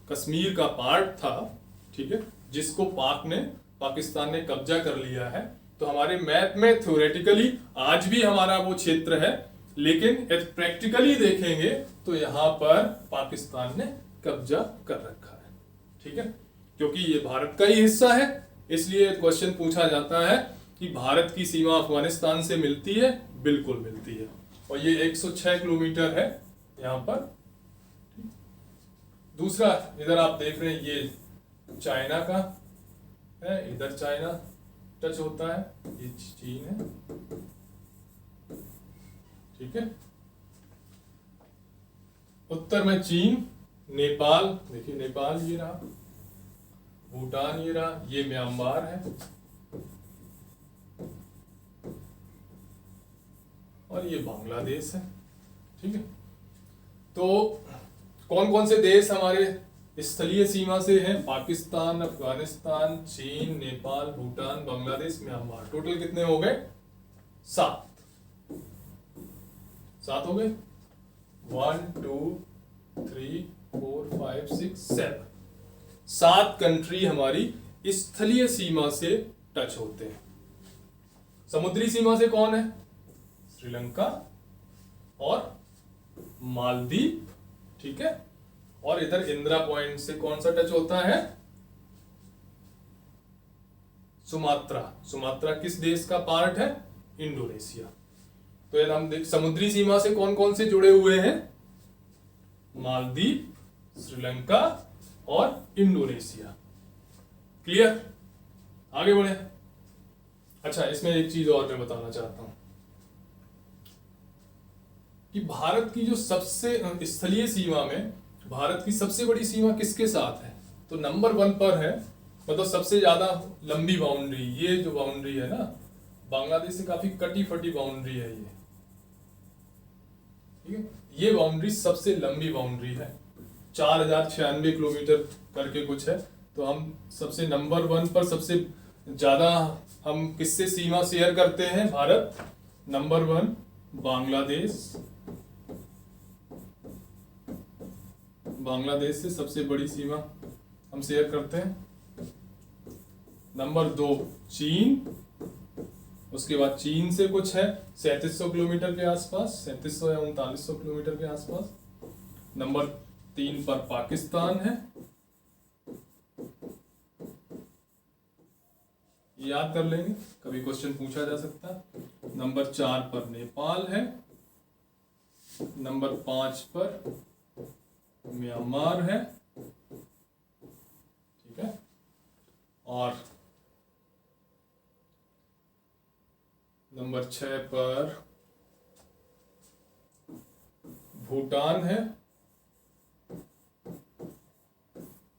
कश्मीर का पार्ट था, ठीक है, जिसको पाकिस्तान ने कब्जा कर लिया है। तो हमारे मैप में थ्योरेटिकली आज भी हमारा वो क्षेत्र है, लेकिन प्रैक्टिकली देखेंगे तो यहाँ पर पाकिस्तान ने कब्जा कर रखा है, ठीक है, क्योंकि ये भारत का ही हिस्सा है। इसलिए क्वेश्चन पूछा जाता है कि भारत की सीमा अफगानिस्तान से मिलती है, बिल्कुल मिलती है, और ये 106 किलोमीटर है यहाँ पर। दूसरा, इधर आप देख रहे हैं ये चाइना का है, इधर चाइना टच होता है, ये चीन है, ठीक है। उत्तर में चीन, नेपाल, देखिए नेपाल ये रहा, भूटान ये रहा, ये म्यांमार है, और ये बांग्लादेश है, ठीक है। तो कौन कौन से देश हमारे स्थलीय सीमा से हैं? पाकिस्तान, अफगानिस्तान, चीन, नेपाल, भूटान, बांग्लादेश, म्यांमार। टोटल कितने हो गए? 7 हो गए। 1 2 3 4 5 6 7 7 कंट्री हमारी स्थलीय सीमा से टच होते हैं। समुद्री सीमा से कौन है? श्रीलंका और मालदीव, ठीक है। और इधर इंदिरा पॉइंट से कौन सा टच होता है? सुमात्रा। सुमात्रा किस देश का पार्ट है? इंडोनेशिया। तो यदि हम देख समुद्री सीमा से कौन कौन से जुड़े हुए हैं? मालदीव, श्रीलंका और इंडोनेशिया। क्लियर? आगे बढ़े। अच्छा, इसमें एक चीज और मैं बताना चाहता हूं कि भारत की जो सबसे स्थलीय सीमा में भारत की सबसे बड़ी सीमा किसके साथ है? तो नंबर 1 पर है, मतलब सबसे ज्यादा लंबी बाउंड्री, ये जो बाउंड्री है ना, बांग्लादेश से काफी कटी फटी बाउंड्री है ये, ठीक है। ये बाउंड्री सबसे लंबी बाउंड्री है, 4096 किलोमीटर करके कुछ है। तो हम सबसे नंबर 1 पर सबसे ज्यादा हम किससे सीमा शेयर करते हैं? भारत। नंबर 1 बांग्लादेश, बांग्लादेश से सबसे बड़ी सीमा हम शेयर करते हैं। नंबर 2 चीन, उसके बाद चीन से कुछ है 3700 किलोमीटर के आसपास, 3700 या 3900 किलोमीटर के आसपास। नंबर 3 पर पाकिस्तान है, याद कर लेंगे, कभी क्वेश्चन पूछा जा सकता है। नंबर 4 पर नेपाल है, नंबर 5 पर म्यांमार है, ठीक है, और नंबर 6 पर भूटान है,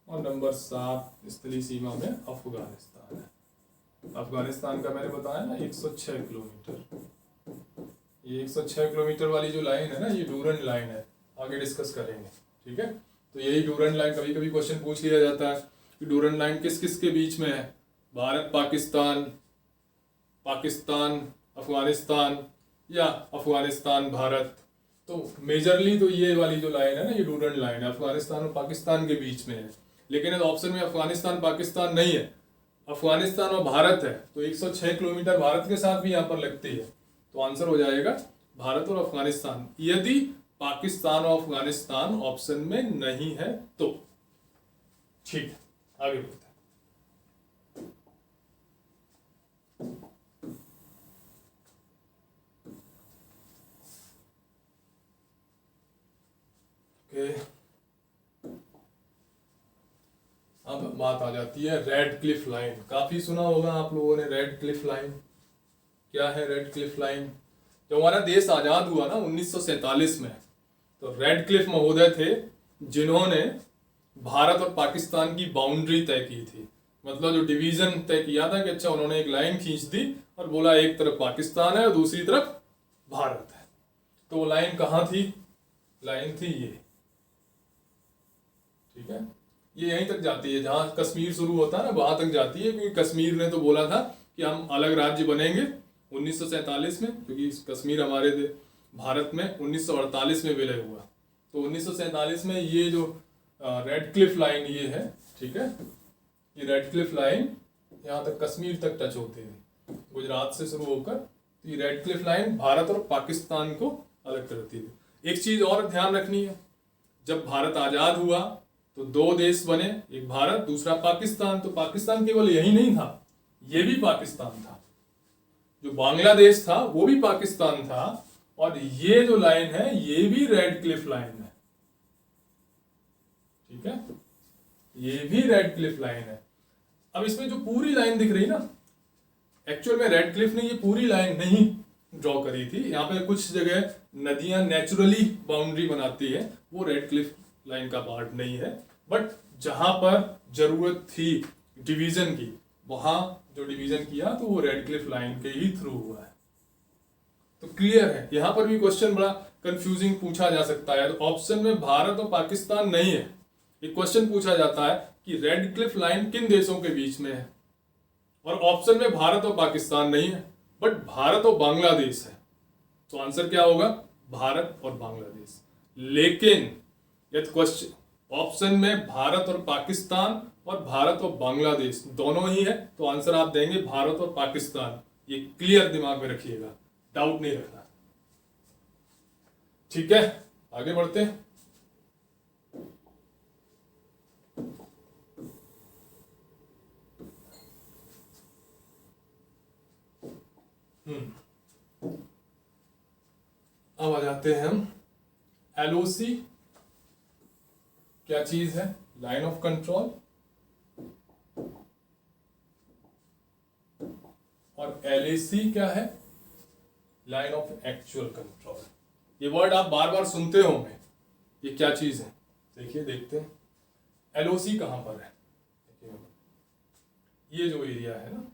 और नंबर 7 स्थलीय सीमा में अफगानिस्तान है। अफगानिस्तान का मैंने बताया ना 106 किलोमीटर, ये 106 किलोमीटर वाली जो लाइन है ना, ये डूरन लाइन है, आगे डिस्कस करेंगे, ठीक है। तो यही डूरन लाइन, कभी कभी क्वेश्चन पूछ लिया जाता है कि डूरन लाइन किस किस के बीच में है, भारत पाकिस्तान, पाकिस्तान अफगानिस्तान, या अफगानिस्तान भारत। तो मेजरली तो ये वाली जो लाइन है ना, ये डूरन लाइन है, अफगानिस्तान और पाकिस्तान के बीच में है। लेकिन इस ऑप्शन में अफगानिस्तान पाकिस्तान नहीं है, अफगानिस्तान और भारत है, तो 106 किलोमीटर भारत के साथ भी यहाँ पर लगती है, तो आंसर हो जाएगा भारत और अफगानिस्तान, यदि पाकिस्तान और अफगानिस्तान ऑप्शन में नहीं है तो। ठीक है, आगे बढ़ते हैं। अब बात आ जाती है रेड क्लिफ लाइन। काफी सुना होगा आप लोगों ने रेड क्लिफ लाइन। क्या है रेड क्लिफ लाइन? जब हमारा देश आजाद हुआ ना 1947 में, तो रेड क्लिफ महोदय थे जिन्होंने भारत और पाकिस्तान की बाउंड्री तय की थी। मतलब जो डिवीजन तय किया था कि अच्छा, उन्होंने एक लाइन खींच दी और बोला एक तरफ पाकिस्तान है और दूसरी तरफ भारत है। तो वो लाइन कहाँ थी? लाइन थी ये, ठीक है, ये यहीं तक जाती है, जहां कश्मीर शुरू होता है ना वहां तक जाती है, क्योंकि कश्मीर ने तो बोला था कि हम अलग राज्य बनेंगे 1947 में, क्योंकि कश्मीर हमारे भारत में 1948 में विलय हुआ। तो 1947 में ये जो रेड क्लिफ लाइन ये है, ठीक है, ये रेड क्लिफ लाइन यहाँ तक कश्मीर तक टच होती थी, गुजरात से शुरू होकर। तो ये रेड क्लिफ लाइन भारत और पाकिस्तान को अलग करती थी। एक चीज और ध्यान रखनी है, जब भारत आजाद हुआ तो दो देश बने, एक भारत दूसरा पाकिस्तान। तो पाकिस्तान केवल यही नहीं था, ये भी पाकिस्तान था, जो बांग्लादेश था वो भी पाकिस्तान था, और ये जो लाइन है ये भी रेड क्लिफ लाइन है, ठीक है, ये भी रेड क्लिफ लाइन है। अब इसमें जो पूरी लाइन दिख रही ना, एक्चुअल में रेड क्लिफ ने ये पूरी लाइन नहीं ड्रॉ करी थी। यहाँ पे कुछ जगह नदियां नेचुरली बाउंड्री बनाती है, वो रेड क्लिफ लाइन का पार्ट नहीं है, बट जहां पर जरूरत थी डिवीजन की, वहां जो डिवीजन किया तो वो रेड क्लिफ लाइन के ही थ्रू हुआ है। तो क्लियर है, यहां पर भी क्वेश्चन बड़ा कंफ्यूजिंग पूछा जा सकता है। तो ऑप्शन में भारत और पाकिस्तान नहीं है, एक क्वेश्चन पूछा जाता है कि रेड क्लिफ लाइन किन देशों के बीच में है, और ऑप्शन में भारत और पाकिस्तान नहीं है, बट भारत और बांग्लादेश है। तो आंसर क्या होगा? भारत और बांग्लादेश। लेकिन यदि क्वेश्चन ऑप्शन में भारत और पाकिस्तान और भारत और बांग्लादेश दोनों ही है, तो आंसर आप देंगे भारत और पाकिस्तान। ये क्लियर दिमाग में रखिएगा, डाउट नहीं रखना, ठीक है। आगे बढ़ते हैं। अब आ जाते हैं हम एलओसी क्या चीज है, लाइन ऑफ कंट्रोल, और एलएसी क्या है, लाइन ऑफ एक्चुअल कंट्रोल। ये वर्ड आप बार बार सुनते होंगे, ये क्या चीज है देखिए, देखते हैं। एलओसी कहां पर है? देखिए ये जो एरिया है ना,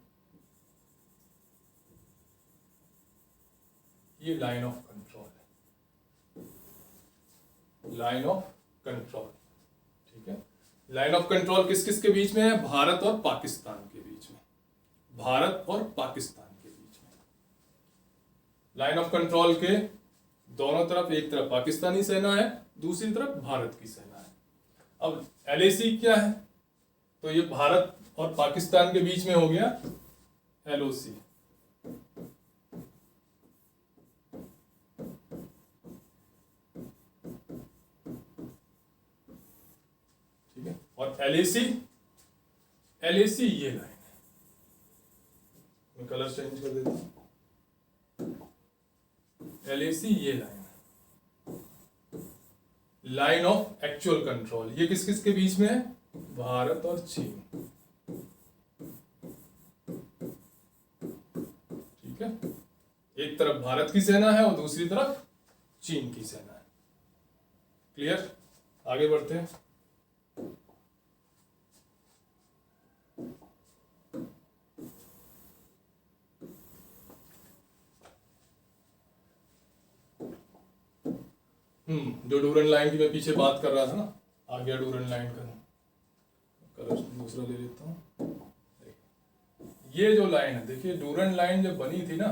ये लाइन ऑफ कंट्रोल है, लाइन ऑफ कंट्रोल, ठीक है। लाइन ऑफ कंट्रोल किस किस के बीच में है? भारत और पाकिस्तान के बीच में, भारत और पाकिस्तान के बीच में लाइन ऑफ कंट्रोल के दोनों तरफ, एक तरफ पाकिस्तानी सेना है, दूसरी तरफ भारत की सेना है। अब एलएसी क्या है? तो ये भारत और पाकिस्तान के बीच में हो गया एलओसी, ठीक है। और एलएसी, एलएसी ये लाइन है, मैं कलर चेंज कर देता हूं। एलएसी ये लाइन है, लाइन ऑफ एक्चुअल कंट्रोल। ये किस किस के बीच में है? भारत और चीन। ठीक है, एक तरफ भारत की सेना है और दूसरी तरफ चीन की सेना है। क्लियर? आगे बढ़ते हैं। जो डूरन लाइन की मैं पीछे बात कर रहा था ना, आ गया डूरन लाइन का कलर दूसरा ले लेता हूँ। ये जो लाइन है, देखिए डूरन लाइन जब बनी थी ना,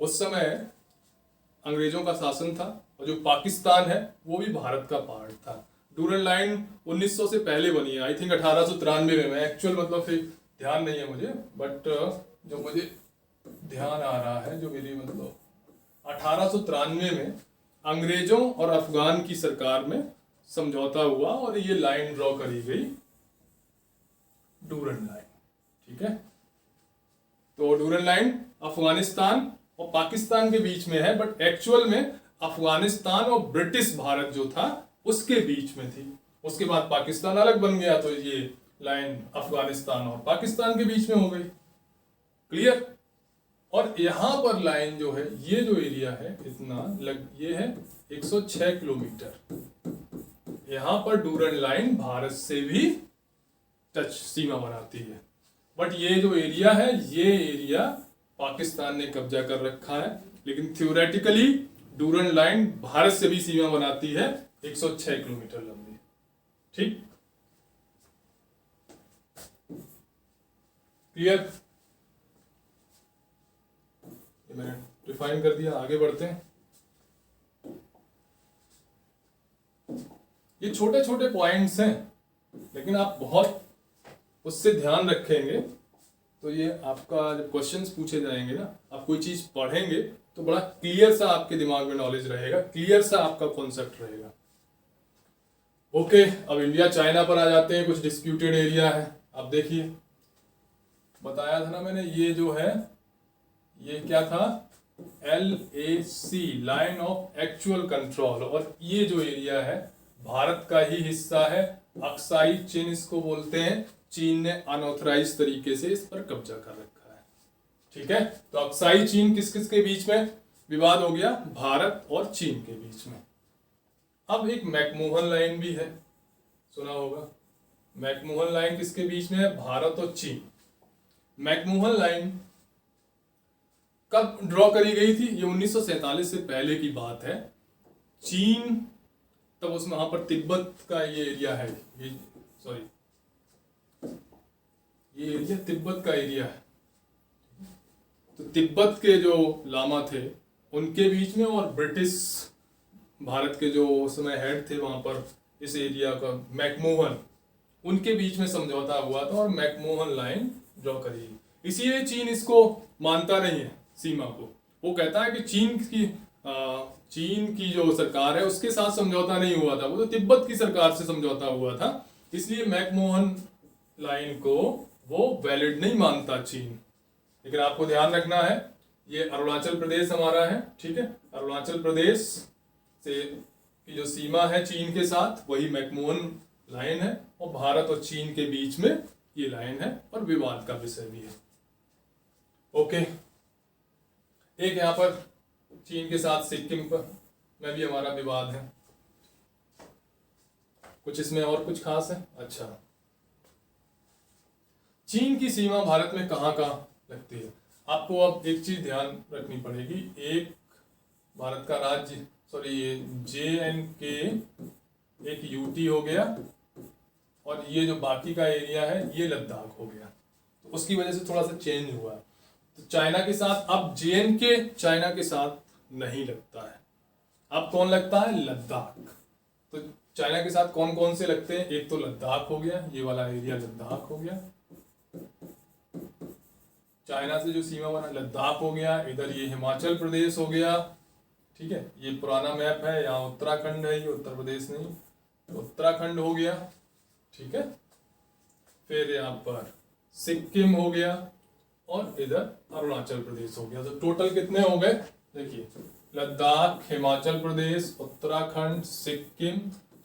उस समय अंग्रेजों का शासन था और जो पाकिस्तान है वो भी भारत का पार्ट था। डूरन लाइन 1900 से पहले बनी है, आई थिंक 1893 में। एक्चुअल मतलब फिर ध्यान नहीं है मुझे, बट जो मुझे ध्यान आ रहा है, जो मेरी मतलब 1893 में अंग्रेजों और अफगान की सरकार में समझौता हुआ और ये लाइन ड्रॉ करी गई, डूरन लाइन। ठीक है, तो डूरन लाइन अफगानिस्तान और पाकिस्तान के बीच में है, बट एक्चुअल में अफगानिस्तान और ब्रिटिश भारत जो था उसके बीच में थी। उसके बाद पाकिस्तान अलग बन गया, तो ये लाइन अफगानिस्तान और पाकिस्तान के बीच में हो गई। क्लियर? और यहां पर लाइन जो है, ये जो एरिया है इतना ये है 106 किलोमीटर। यहां पर डूरन लाइन भारत से भी टच सीमा बनाती है, बट ये जो एरिया है, ये एरिया पाकिस्तान ने कब्जा कर रखा है। लेकिन थ्योरेटिकली डूरन लाइन भारत से भी सीमा बनाती है, 106 किलोमीटर लंबी। ठीक? क्लियर? मैंने डिफाइन कर दिया। आगे बढ़ते हैं। ये छोटे छोटे पॉइंट्स हैं, लेकिन आप बहुत उससे ध्यान रखेंगे तो ये आपका जब क्वेश्चंस पूछे जाएंगे ना, आप कोई चीज पढ़ेंगे तो बड़ा क्लियर सा आपके दिमाग में नॉलेज रहेगा, क्लियर सा आपका कॉन्सेप्ट रहेगा। ओके, अब इंडिया चाइना पर आ जाते हैं। कुछ डिस्प्यूटेड एरिया है। अब देखिए, बताया था ना मैंने, ये जो है ये क्या था? LAC, line of actual control. और ये जो एरिया है भारत का ही हिस्सा है। अक्साई चीन इसको बोलते हैं। चीन ने अनऑथराइज तरीके से इस पर कब्जा कर रखा है। ठीक है, तो अक्साई चीन किस किस के बीच में विवाद हो गया? भारत और चीन के बीच में। अब एक मैकमोहन लाइन भी है, सुना होगा। मैकमोहन लाइन किसके बीच में है? भारत और चीन। मैकमोहन लाइन कब ड्रॉ करी गई थी? ये 1947 से पहले की बात है। चीन तब उसमें वहां पर तिब्बत का ये एरिया है, ये सॉरी ये एरिया तिब्बत का एरिया है। तो तिब्बत के जो लामा थे उनके बीच में और ब्रिटिश भारत के जो उस समय हेड थे वहां पर इस एरिया का, मैकमोहन, उनके बीच में समझौता हुआ था और मैकमोहन लाइन ड्रॉ करी। इसीलिए चीन इसको मानता नहीं है सीमा को। वो कहता है कि चीन की जो सरकार है उसके साथ समझौता नहीं हुआ था, वो तो तिब्बत की सरकार से समझौता हुआ था। इसलिए मैकमोहन लाइन को वो वैलिड नहीं मानता चीन। लेकिन आपको ध्यान रखना है, ये अरुणाचल प्रदेश हमारा है। ठीक है, अरुणाचल प्रदेश से की जो सीमा है चीन के साथ, वही मैकमोहन लाइन है और भारत और चीन के बीच में ये लाइन है और विवाद का विषय भी है। ओके, एक यहाँ पर चीन के साथ सिक्किम पर में भी हमारा विवाद है। कुछ इसमें और कुछ खास है? अच्छा, चीन की सीमा भारत में कहाँ कहाँ लगती है? आपको अब एक चीज ध्यान रखनी पड़ेगी। एक भारत का राज्य, सॉरी ये JNK, एक UT हो गया और ये जो बाकी का एरिया है ये लद्दाख हो गया। तो उसकी वजह से थोड़ा सा चेंज हुआ है। तो चाइना के साथ अब JNK चाइना के साथ नहीं लगता है। अब कौन लगता है? लद्दाख। तो चाइना के साथ कौन कौन से लगते हैं? एक तो लद्दाख हो गया, ये वाला एरिया लद्दाख हो गया। चाइना से जो सीमा बना लद्दाख हो गया। इधर ये हिमाचल प्रदेश हो गया। ठीक है, ये पुराना मैप है, यहाँ उत्तराखंड है, ये उत्तर प्रदेश नहीं, तो उत्तराखंड हो गया। ठीक है, फिर यहाँ पर सिक्किम हो गया और इधर अरुणाचल प्रदेश हो गया। तो टोटल कितने हो गए? देखिए लद्दाख, हिमाचल प्रदेश, उत्तराखंड, सिक्किम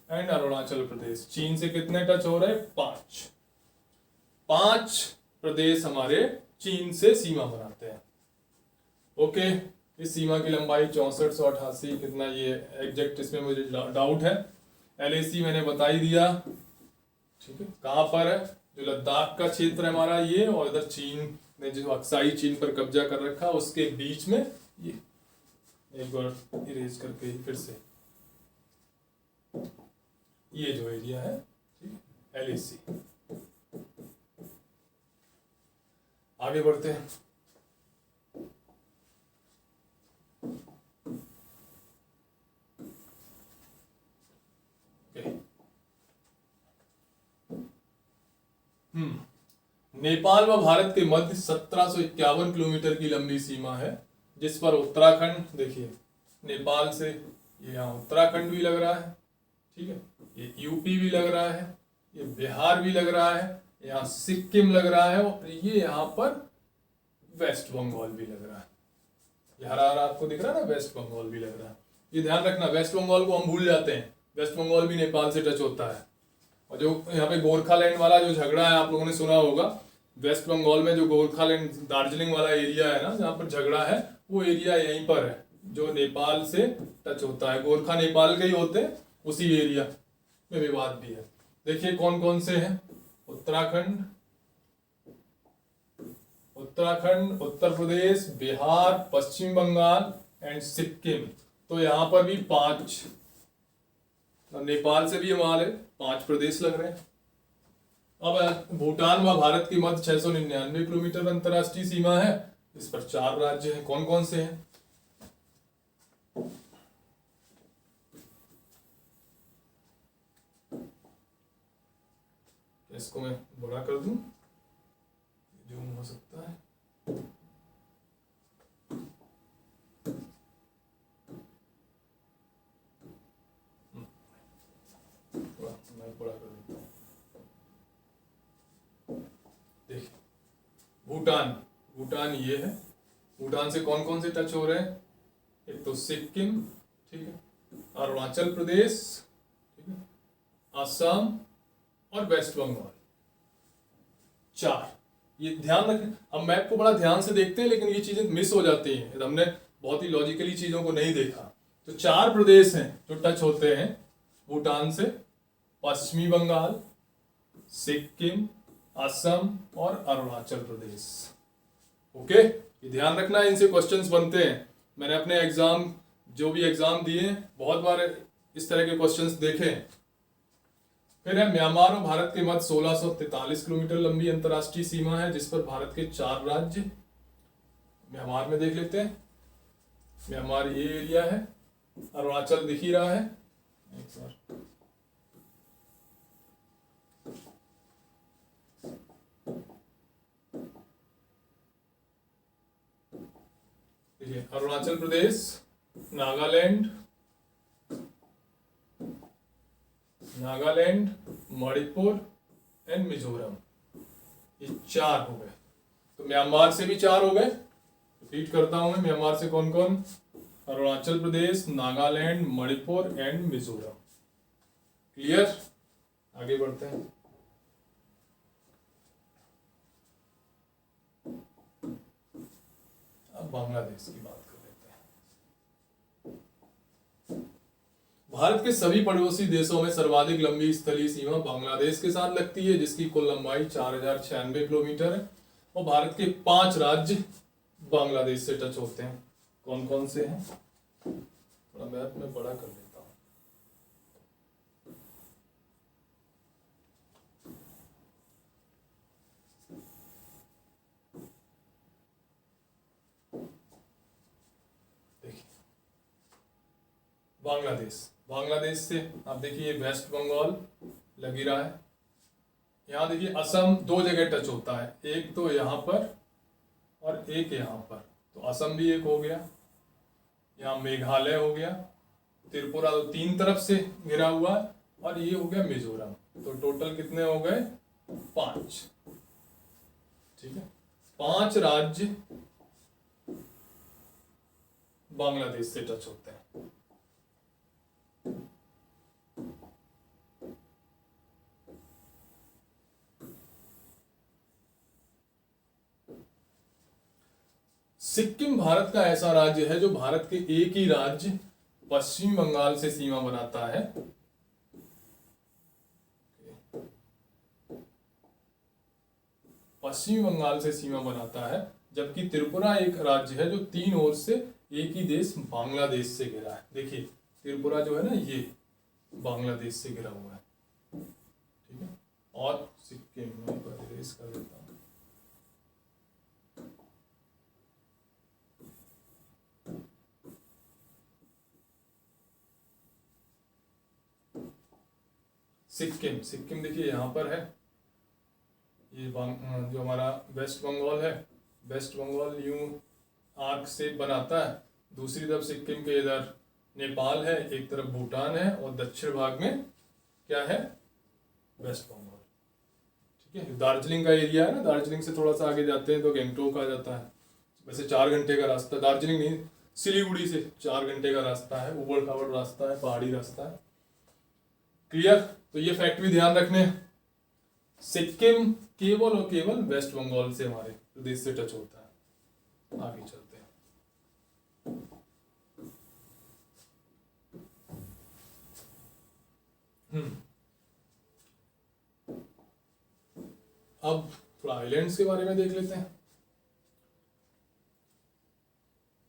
एंड अरुणाचल प्रदेश। चीन से कितने टच हो रहे हैं? 5। 5 प्रदेश हमारे चीन से सीमा बनाते हैं। ओके, इस सीमा की लंबाई 6488, कितना ये एग्जैक्ट इसमें मुझे डाउट है। LAC मैंने बता ही दिया, ठीक है। कहाँ पर है? जो लद्दाख का क्षेत्र है हमारा ये, और इधर चीन ने जो अक्साई चीन पर कब्जा कर रखा, उसके बीच में ये, एक बार इरेज करके फिर से, ये जो एरिया है, ठीक है, LAC। आगे बढ़ते हैं। नेपाल व भारत के मध्य 1751 किलोमीटर की लंबी सीमा है, जिस पर उत्तराखंड, देखिए नेपाल से ये यहाँ उत्तराखंड भी लग रहा है, ठीक है, ये यूपी भी लग रहा है, ये बिहार भी लग रहा है, यहाँ सिक्किम लग रहा है, और ये यहाँ पर वेस्ट बंगाल भी लग रहा है। ये हरा हरा आपको दिख रहा है ना, वेस्ट बंगाल भी लग रहा है। ये ध्यान रखना, वेस्ट बंगाल को हम भूल जाते हैं, वेस्ट बंगाल भी नेपाल से टच होता है। और जो यहाँ पे गोरखालैंड वाला जो झगड़ा है, आप लोगों ने सुना होगा, वेस्ट बंगाल में जो गोरखालैंड दार्जिलिंग वाला एरिया है ना, जहाँ पर झगड़ा है, वो एरिया यहीं पर है, जो नेपाल से टच होता है। गोरखा नेपाल के ही होते हैं, उसी एरिया में विवाद भी है। देखिए कौन कौन से हैं? उत्तराखंड, उत्तर प्रदेश, बिहार, पश्चिम बंगाल एंड सिक्किम। तो यहाँ पर भी 5, नेपाल से भी हमारे 5 प्रदेश लग रहे हैं। अब भूटान व भारत की मध्य 699 किलोमीटर अंतर्राष्ट्रीय सीमा है, इस पर 4 राज्य हैं। कौन कौन से हैं? इसको मैं बड़ा कर दूं, जूम हो सकता है। मैं बड़ा कर देता हूं। देखिए भूटान ये है। भूटान से कौन कौन से टच हो रहे हैं? एक तो सिक्किम, ठीक है, अरुणाचल प्रदेश, ठीक है, असम और वेस्ट बंगाल। 4, ये ध्यान रखें। हम मैप को बड़ा ध्यान से देखते हैं, लेकिन ये चीजें मिस हो जाती हैं, हमने बहुत ही लॉजिकली चीजों को नहीं देखा। तो 4 प्रदेश हैं जो टच होते हैं भूटान से, पश्चिमी बंगाल, सिक्किम, असम और अरुणाचल प्रदेश। ओके, ये ध्यान रखना है, इनसे क्वेश्चंस बनते हैं। मैंने अपने एग्जाम, जो भी एग्जाम दिए, बहुत बार इस तरह के क्वेश्चंस देखे। फिर है म्यांमार और भारत के मध्य 1643 किलोमीटर लंबी अंतर्राष्ट्रीय सीमा है, जिस पर भारत के 4 राज्य। म्यांमार में देख लेते हैं। म्यांमार ये एरिया है, अरुणाचल दिख ही रहा है, एक बार अरुणाचल प्रदेश, नागालैंड, मणिपुर एंड मिजोरम, ये 4 हो गए। तो म्यांमार से भी 4 हो गए। रिपीट करता हूं मैं, म्यांमार से कौन कौन? अरुणाचल प्रदेश, नागालैंड, मणिपुर एंड मिजोरम। क्लियर? आगे बढ़ते हैं। अब बांग्लादेश की बात कर लेते हैं। भारत के सभी पड़ोसी देशों में सर्वाधिक लंबी स्थलीय सीमा बांग्लादेश के साथ लगती है, जिसकी कुल लंबाई 4096 किलोमीटर है, और भारत के 5 राज्य बांग्लादेश से टच होते हैं। कौन कौन से हैं? थोड़ा मैप में बड़ा कर लेता हूं। देखिए बांग्लादेश से आप देखिए वेस्ट बंगाल लग ही रहा है। यहाँ देखिए असम 2 जगह टच होता है, एक तो यहाँ पर और एक यहाँ पर। तो असम भी एक हो गया, यहाँ मेघालय हो गया, त्रिपुरा तो 3 तरफ से घिरा हुआ है, और ये हो गया मिजोरम। तो टोटल कितने हो गए? 5। ठीक है, 5 राज्य बांग्लादेश से टच होते हैं। सिक्किम भारत का ऐसा राज्य है जो भारत के एक ही राज्य पश्चिम बंगाल से सीमा बनाता है। पश्चिम बंगाल से सीमा बनाता है, जबकि त्रिपुरा एक राज्य है जो 3 ओर से एक ही देश बांग्लादेश से घिरा है। देखिए त्रिपुरा जो है ना, ये बांग्लादेश से घिरा हुआ है, ठीक है। और सिक्किम में इरेज कर देता हूं। सिक्किम देखिए यहाँ पर है, ये जो हमारा वेस्ट बंगाल है, वेस्ट बंगाल यूं आर्क से बनाता है। दूसरी तरफ सिक्किम के इधर नेपाल है, एक तरफ भूटान है, और दक्षिण भाग में क्या है, वेस्ट बंगाल, ठीक है। दार्जिलिंग का एरिया है ना, दार्जिलिंग से थोड़ा सा आगे जाते हैं तो गैंगटोक आ जाता है। वैसे 4 घंटे का रास्ता, दार्जिलिंग नहीं सिलीगुड़ी से 4 घंटे का रास्ता है, उबड़ खाबड़ रास्ता है, पहाड़ी रास्ता है। क्लियर? तो ये फैक्ट भी ध्यान रखने। सिक्किम केवल और केवल वेस्ट बंगाल से हमारे प्रदेश से टच होता है। आगे चलते हैं। अब थोड़ा आइलैंड्स के बारे में देख लेते हैं।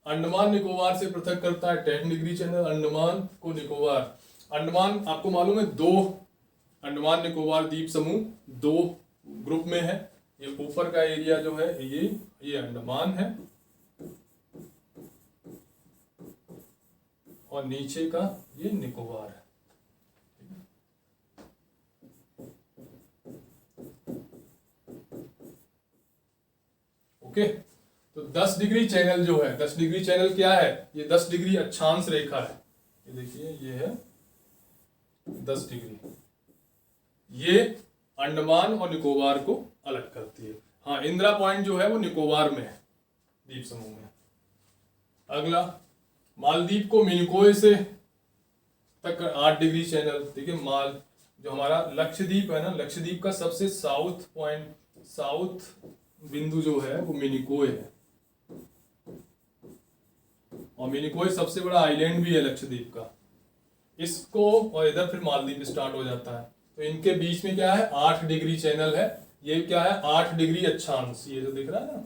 अंडमान निकोबार से पृथक करता है 10 डिग्री चैनल अंडमान को निकोबार। अंडमान आपको मालूम है 2 अंडमान निकोबार द्वीप समूह 2 ग्रुप में है। ये ऊपर का एरिया जो है ये अंडमान है, और नीचे का ये निकोबार है। ओके, तो 10 डिग्री चैनल जो है, 10 डिग्री चैनल क्या है, ये 10 डिग्री अक्षांश रेखा है। ये देखिए ये है 10 डिग्री, ये अंडमान और निकोबार को अलग करती है। हाँ, इंदिरा पॉइंट जो है वो निकोबार में है, द्वीप समूह में। अगला, मालदीव को मिनिकोय से तक 8 डिग्री चैनल। देखिए माल जो हमारा लक्षद्वीप है ना, लक्षद्वीप का सबसे साउथ पॉइंट, साउथ बिंदु जो है वो मिनिकोय है, और मिनिकोय सबसे बड़ा आइलैंड भी है लक्षद्वीप का। इसको और इधर फिर मालदीव स्टार्ट हो जाता है, तो इनके बीच में क्या है, 8 डिग्री चैनल है। ये क्या है, 8 डिग्री अक्षांश, ये जो दिख रहा है ना,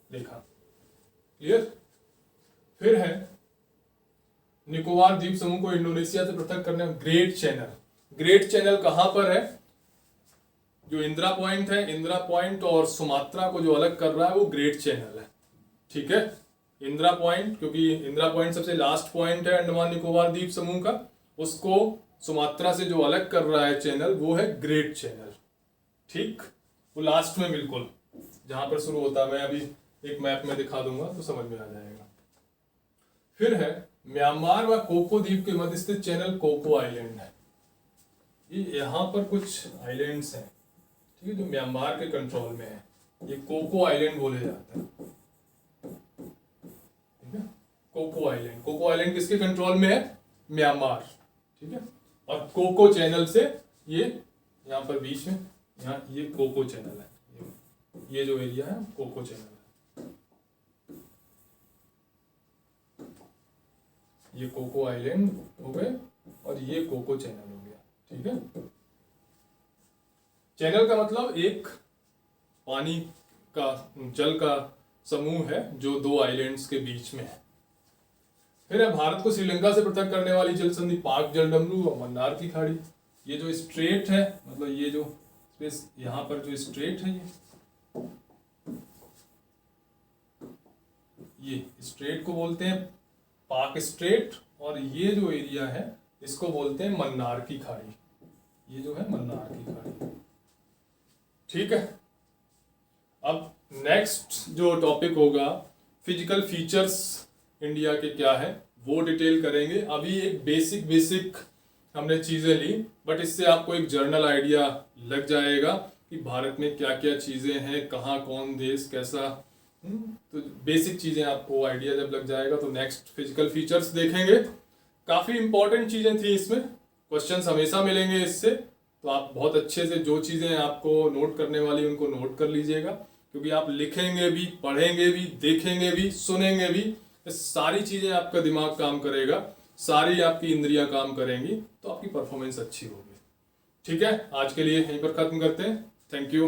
देखा, क्लियर। फिर है निकोबार द्वीप समूह को इंडोनेशिया से पृथक करने में ग्रेट चैनल। ग्रेट चैनल कहां पर है, जो इंदिरा पॉइंट है, इंदिरा पॉइंट और सुमात्रा को जो अलग कर रहा है वो ग्रेट चैनल है, ठीक है। इंदिरा पॉइंट, क्योंकि इंदिरा पॉइंट सबसे लास्ट पॉइंट है अंडमान निकोबार द्वीप समूह का, उसको सुमात्रा से जो अलग कर रहा है चैनल वो है ग्रेट चैनल, ठीक। वो लास्ट में बिल्कुल जहां पर शुरू होता है, मैं अभी एक मैप में दिखा दूंगा तो समझ में आ जाएगा। फिर है म्यांमार व कोको द्वीप के मध्य स्थित चैनल कोको आइलैंड है। ये यहाँ पर कुछ आइलैंड्स हैं, ठीक है, जो म्यांमार के कंट्रोल में है। ये कोको आइलैंड बोले जाते हैं, ठीक है। कोको आइलैंड, कोको आइलैंड किसके कंट्रोल में है, म्यांमार, ठीक है। और कोको चैनल से ये यहाँ पर बीच में, यहाँ ये कोको चैनल है, ये जो एरिया है कोको चैनल है। ये कोको आइलैंड हो गए और ये कोको चैनल हो गया, ठीक है। चैनल का मतलब एक पानी का, जल का समूह है जो 2 आइलैंड्स के बीच में है। फिर है भारत को श्रीलंका से पृथक करने वाली जल संधि पाक जलडमरू और मन्नार की खाड़ी। ये जो स्ट्रेट है, मतलब ये जो स्पेस यहाँ पर जो स्ट्रेट है, ये स्ट्रेट को बोलते हैं पाक स्ट्रेट, और ये जो एरिया है इसको बोलते हैं मन्नार की खाड़ी। ये जो है मन्नार की खाड़ी, ठीक है। अब नेक्स्ट जो टॉपिक होगा, फिजिकल फीचर्स इंडिया के क्या है वो डिटेल करेंगे। अभी एक बेसिक हमने चीजें ली, बट इससे आपको एक जर्नल आइडिया लग जाएगा कि भारत में क्या क्या चीजें हैं, कहाँ कौन देश कैसा तो बेसिक चीज़ें आपको आइडिया जब लग जाएगा तो नेक्स्ट फिजिकल फीचर्स देखेंगे। काफ़ी इंपॉर्टेंट चीज़ें थी इसमें, क्वेश्चंस हमेशा मिलेंगे इससे, तो आप बहुत अच्छे से जो चीज़ें आपको नोट करने वाली उनको नोट कर लीजिएगा, क्योंकि आप लिखेंगे भी, पढ़ेंगे भी, देखेंगे भी, सुनेंगे भी, ये सारी चीज़ें आपका दिमाग काम करेगा, सारी आपकी इंद्रियां काम करेंगी, तो आपकी परफॉर्मेंस अच्छी होगी। ठीक है, आज के लिए यहीं पर ख़त्म करते हैं। Thank you.